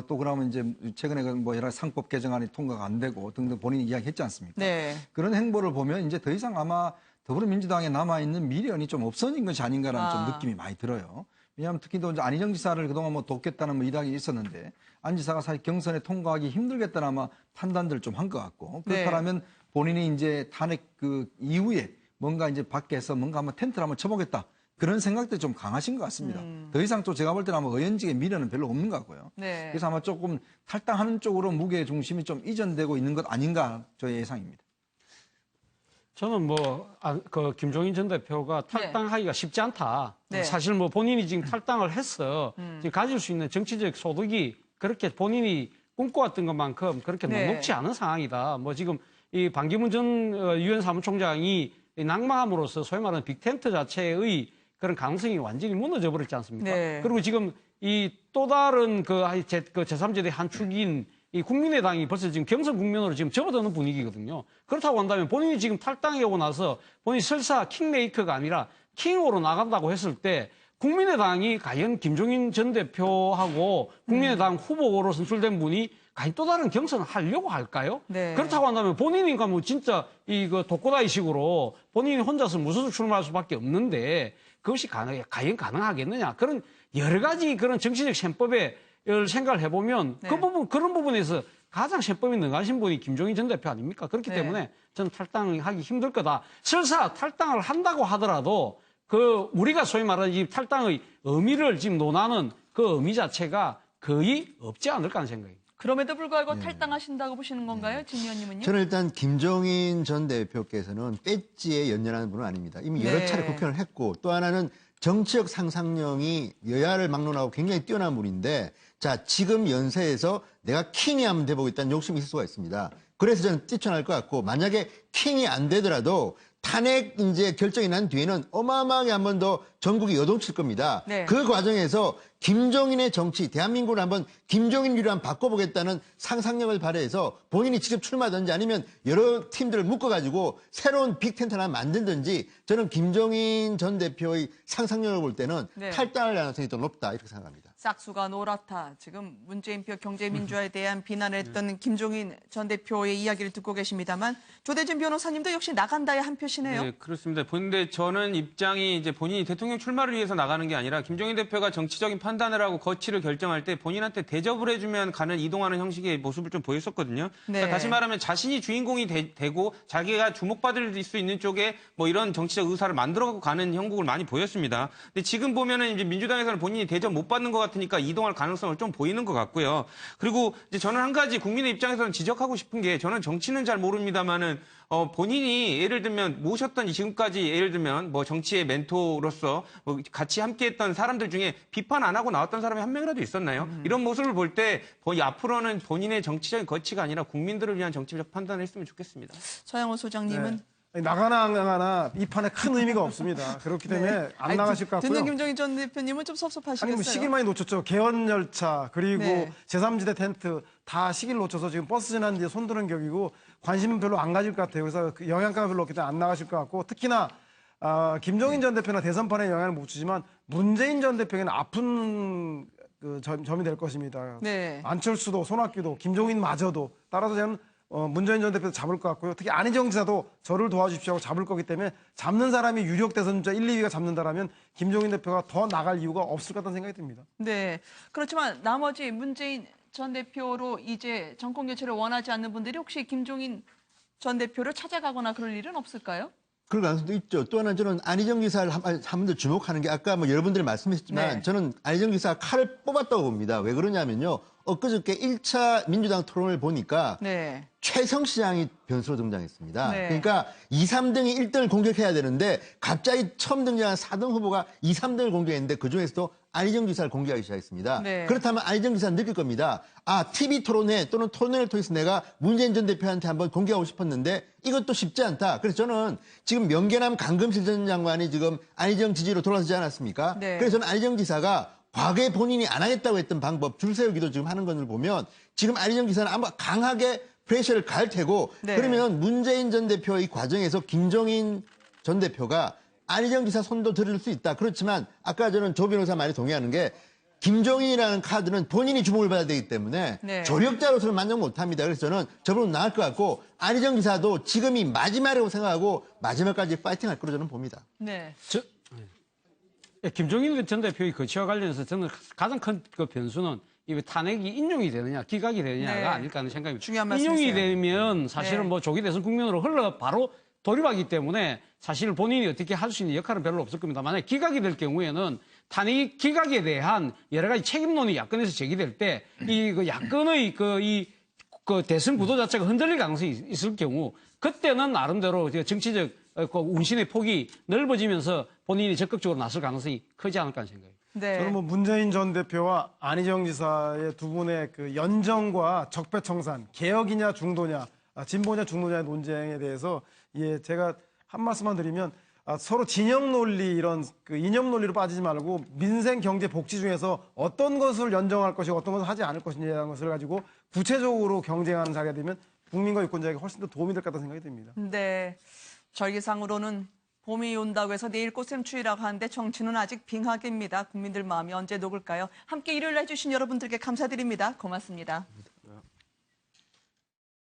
D: 또 그러면 이제 최근에 그 뭐 여러 상법 개정안이 통과가 안 되고 등등 본인이 이야기했지 않습니까?
A: 네.
D: 그런 행보를 보면 이제 더 이상 아마 더불어민주당에 남아있는 미련이 좀 없어진 것이 아닌가라는 좀 느낌이 많이 들어요. 왜냐하면 특히 또 이제 안희정 지사를 그동안 뭐 돕겠다는 뭐 이야기 있었는데 안 지사가 사실 경선에 통과하기 힘들겠다는 아마 판단들을 좀 한 것 같고 그렇다면 본인이 이제 탄핵 그 이후에 뭔가 이제 밖에서 뭔가 한번 텐트를 한번 쳐보겠다. 그런 생각들이 좀 강하신 것 같습니다. 더 이상 또 제가 볼 때는 아마 의원직의 미련은 별로 없는 것 같고요.
A: 네.
D: 그래서 아마 조금 탈당하는 쪽으로 무게 중심이 좀 이전되고 있는 것 아닌가 저의 예상입니다.
B: 저는 그 김종인 전 대표가 탈당하기가 쉽지 않다.
A: 네.
B: 사실 뭐 본인이 지금 탈당을 해서 지금 가질 수 있는 정치적 소득이 그렇게 본인이 꿈꿔왔던 것만큼 그렇게
A: 네.
B: 녹록지 않은 상황이다. 뭐 지금 이 반기문 전 유엔 사무총장이 낙마함으로써 소위 말하는 빅텐트 자체의 그런 가능성이 완전히 무너져 버렸지 않습니까?
A: 네.
B: 그리고 지금 이 또 다른 그 제3지대 한 축인 이 국민의당이 벌써 지금 경선 국면으로 지금 접어드는 분위기거든요. 그렇다고 한다면 본인이 지금 탈당하고 나서 본인이 설사 킹메이커가 아니라 킹으로 나간다고 했을 때 국민의당이 과연 김종인 전 대표하고 국민의당 후보로 선출된 분이 과연 또 다른 경선을 하려고 할까요?
A: 네.
B: 그렇다고 한다면 본인이 뭐 진짜 이거 독고다이식으로 본인이 혼자서 무소속 출마할 수밖에 없는데 그것이 과연 가능하겠느냐? 그런 여러 가지 그런 정치적 셈법에 생각을 해보면 그런 부분에서 가장 셈법이 능하신 분이 김종인 전 대표 아닙니까? 그렇기 때문에 저는 탈당하기 힘들 거다. 설사 탈당을 한다고 하더라도 그 우리가 소위 말하는 이 탈당의 의미를 지금 논하는 그 의미 자체가 거의 없지 않을까 하는 생각입니다.
A: 그럼에도 불구하고 탈당하신다고 보시는 건가요? 진 의원님은요?
E: 저는 일단 김종인 전 대표께서는 배지에 연연하는 분은 아닙니다. 이미 여러 차례 국회의원을 했고 또 하나는 정치적 상상력이 여야를 막론하고 굉장히 뛰어난 분인데 자 지금 연세에서 내가 킹이 한번 돼보겠다는 욕심이 있을 수가 있습니다. 그래서 저는 뛰쳐날 것 같고 만약에 킹이 안 되더라도 탄핵 이제 결정이 난 뒤에는 어마어마하게 한 번 더 전국이 요동칠 겁니다.
A: 네.
E: 그 과정에서 김종인의 정치, 대한민국을 한번 김종인류로 한번 바꿔보겠다는 상상력을 발휘해서 본인이 직접 출마하든지 아니면 여러 팀들을 묶어가지고 새로운 빅텐트를 하나 만들든지 저는 김종인 전 대표의 상상력을 볼 때는 탈당할 가능성이 더 높다 이렇게 생각합니다.
A: 싹수가 노랗다. 지금 문재인표 경제민주화에 대한 비난을 했던 김종인 전 대표의 이야기를 듣고 계십니다만 조대진 변호사님도 역시 나간다의 한 표시네요.
H: 네, 그렇습니다. 근데 저는 입장이 이제 본인이 대통령 출마를 위해서 나가는 게 아니라 김종인 대표가 정치적인 판단을 하고 거취를 결정할 때 본인한테 대접을 해주면 가는 이동하는 형식의 모습을 좀 보였었거든요. 그러니까 다시 말하면 자신이 주인공이 되고 자기가 주목받을 수 있는 쪽에 뭐 이런 정치적 의사를 만들어가고 가는 형국을 많이 보였습니다. 근데 지금 보면은 이제 민주당에서는 본인이 대접 못 받는 것 같은 같으니까 이동할 가능성을 좀 보이는 것 같고요. 그리고 이제 저는 한 가지 국민의 입장에서는 지적하고 싶은 게 저는 정치는 잘 모릅니다만은 본인이 예를 들면 모셨던 지금까지 예를 들면 뭐 정치의 멘토로서 뭐 같이 함께했던 사람들 중에 비판 안 하고 나왔던 사람이 한 명이라도 있었나요? 이런 모습을 볼 때 앞으로는 본인의 정치적인 거치가 아니라 국민들을 위한 정치적 판단을 했으면 좋겠습니다.
A: 서영호 소장님은
G: 나가나 안 나가나 이 판에 큰 의미가 없습니다. 그렇기 때문에 안 나가실 것 같고요.
A: 듣는 김종인 전 대표님은 좀 섭섭하시겠어요?
G: 아니 뭐 시길 많이 놓쳤죠. 개헌 열차 그리고
A: 네.
G: 제3지대 텐트 다 시기를 놓쳐서 지금 버스 지난 뒤에 손드는 격이고 관심은 별로 안 가질 것 같아요. 그래서 그 영향가가 별로 없기 때문에 안 나가실 것 같고 특히나 김종인 전 대표나 대선판에 영향을 못 주지만 문재인 전 대표에게는 아픈 그 점이 될 것입니다.
A: 네.
G: 안철수도 손학규도 김종인마저도 따라서 저는 문재인 전 대표도 잡을 것 같고요. 특히 안희정 지사도 저를 도와주십시오 하고 잡을 거기 때문에 잡는 사람이 유력 대선주자 1, 2위가 잡는다라면 김종인 대표가 더 나갈 이유가 없을 것 같다는 생각이 듭니다.
A: 네. 그렇지만 나머지 문재인 전 대표로 이제 정권 교체를 원하지 않는 분들이 혹시 김종인 전 대표를 찾아가거나 그럴 일은 없을까요?
E: 그럴 가능성도 있죠. 또 하나 저는 안희정 지사를 한 번 더 주목하는 게 아까 뭐 여러분들이 말씀하셨지만
A: 네.
E: 저는 안희정 지사가 칼을 뽑았다고 봅니다. 왜 그러냐면요. 엊그저께 1차 민주당 토론을 보니까
A: 네.
E: 최성 시장이 변수로 등장했습니다.
A: 네.
E: 그러니까 2, 3등이 1등을 공격해야 되는데 갑자기 처음 등장한 4등 후보가 2, 3등을 공격했는데 그중에서도 안희정 지사를 공격하기 시작했습니다.
A: 네.
E: 그렇다면 안희정 지사는 느낄 겁니다. TV 토론회 또는 토론회를 통해서 내가 문재인 전 대표한테 한번 공개하고 싶었는데 이것도 쉽지 않다. 그래서 저는 지금 명계남 강금실 전 장관이 지금 안희정 지지로 돌아서지 않았습니까?
A: 네.
E: 그래서 저는 안희정 지사가 과거에 본인이 안 하겠다고 했던 방법 줄 세우기도 지금 하는 것을 보면 지금 안희정 지사는 아마 강하게 프레셔를 가할 테고
A: 네.
E: 그러면 문재인 전 대표의 과정에서 김종인 전 대표가 안희정 지사 손도 들을 수 있다. 그렇지만 아까 저는 조 변호사 말에 동의하는 게 김종인이라는 카드는 본인이 주목을 받아야 되기 때문에
A: 네.
E: 조력자로서는 만족 못합니다. 그래서 저는 저분은 나을 것 같고 안희정 지사도 지금이 마지막이라고 생각하고 마지막까지 파이팅할 거로 저는 봅니다.
A: 네.
B: 김종인 전 대표의 거취와 관련해서 저는 가장 큰 그 변수는 이 탄핵이 인용이 되느냐, 기각이 되느냐가
A: 네.
B: 아닐까 하는 생각입니다.
A: 중요한
B: 인용이
A: 말씀이세요.
B: 되면 사실은
A: 네.
B: 뭐 조기 대선 국면으로 바로 돌입하기 때문에 사실 본인이 어떻게 할 수 있는 역할은 별로 없을 겁니다. 만약 기각이 될 경우에는 탄핵 기각에 대한 여러 가지 책임론이 야권에서 제기될 때 이 그 야권의 그 대선 구도 자체가 흔들릴 가능성이 있을 경우 그때는 나름대로 정치적 그 운신의 폭이 넓어지면서 본인이 적극적으로 나설 가능성이 크지 않을까 하는 생각입니다.
A: 네.
G: 저는 뭐 문재인 전 대표와 안희정 지사의 두 분의 그 연정과 적폐청산, 개혁이냐 중도냐, 진보냐 중도냐의 논쟁에 대해서 제가 한 말씀만 드리면 서로 진영 논리 이런 그 이념 논리로 빠지지 말고 민생 경제 복지 중에서 어떤 것을 연정할 것이고 어떤 것을 하지 않을 것이냐는 것을 가지고 구체적으로 경쟁하는 자리가 되면 국민과 유권자에게 훨씬 더 도움이 될 것 같다는 생각이 듭니다.
A: 네. 절기상으로는 봄이 온다고 해서 내일 꽃샘추위라고 하는데 정치는 아직 빙하기입니다. 국민들 마음이 언제 녹을까요? 함께 일요일 해주신 여러분들께 감사드립니다. 고맙습니다.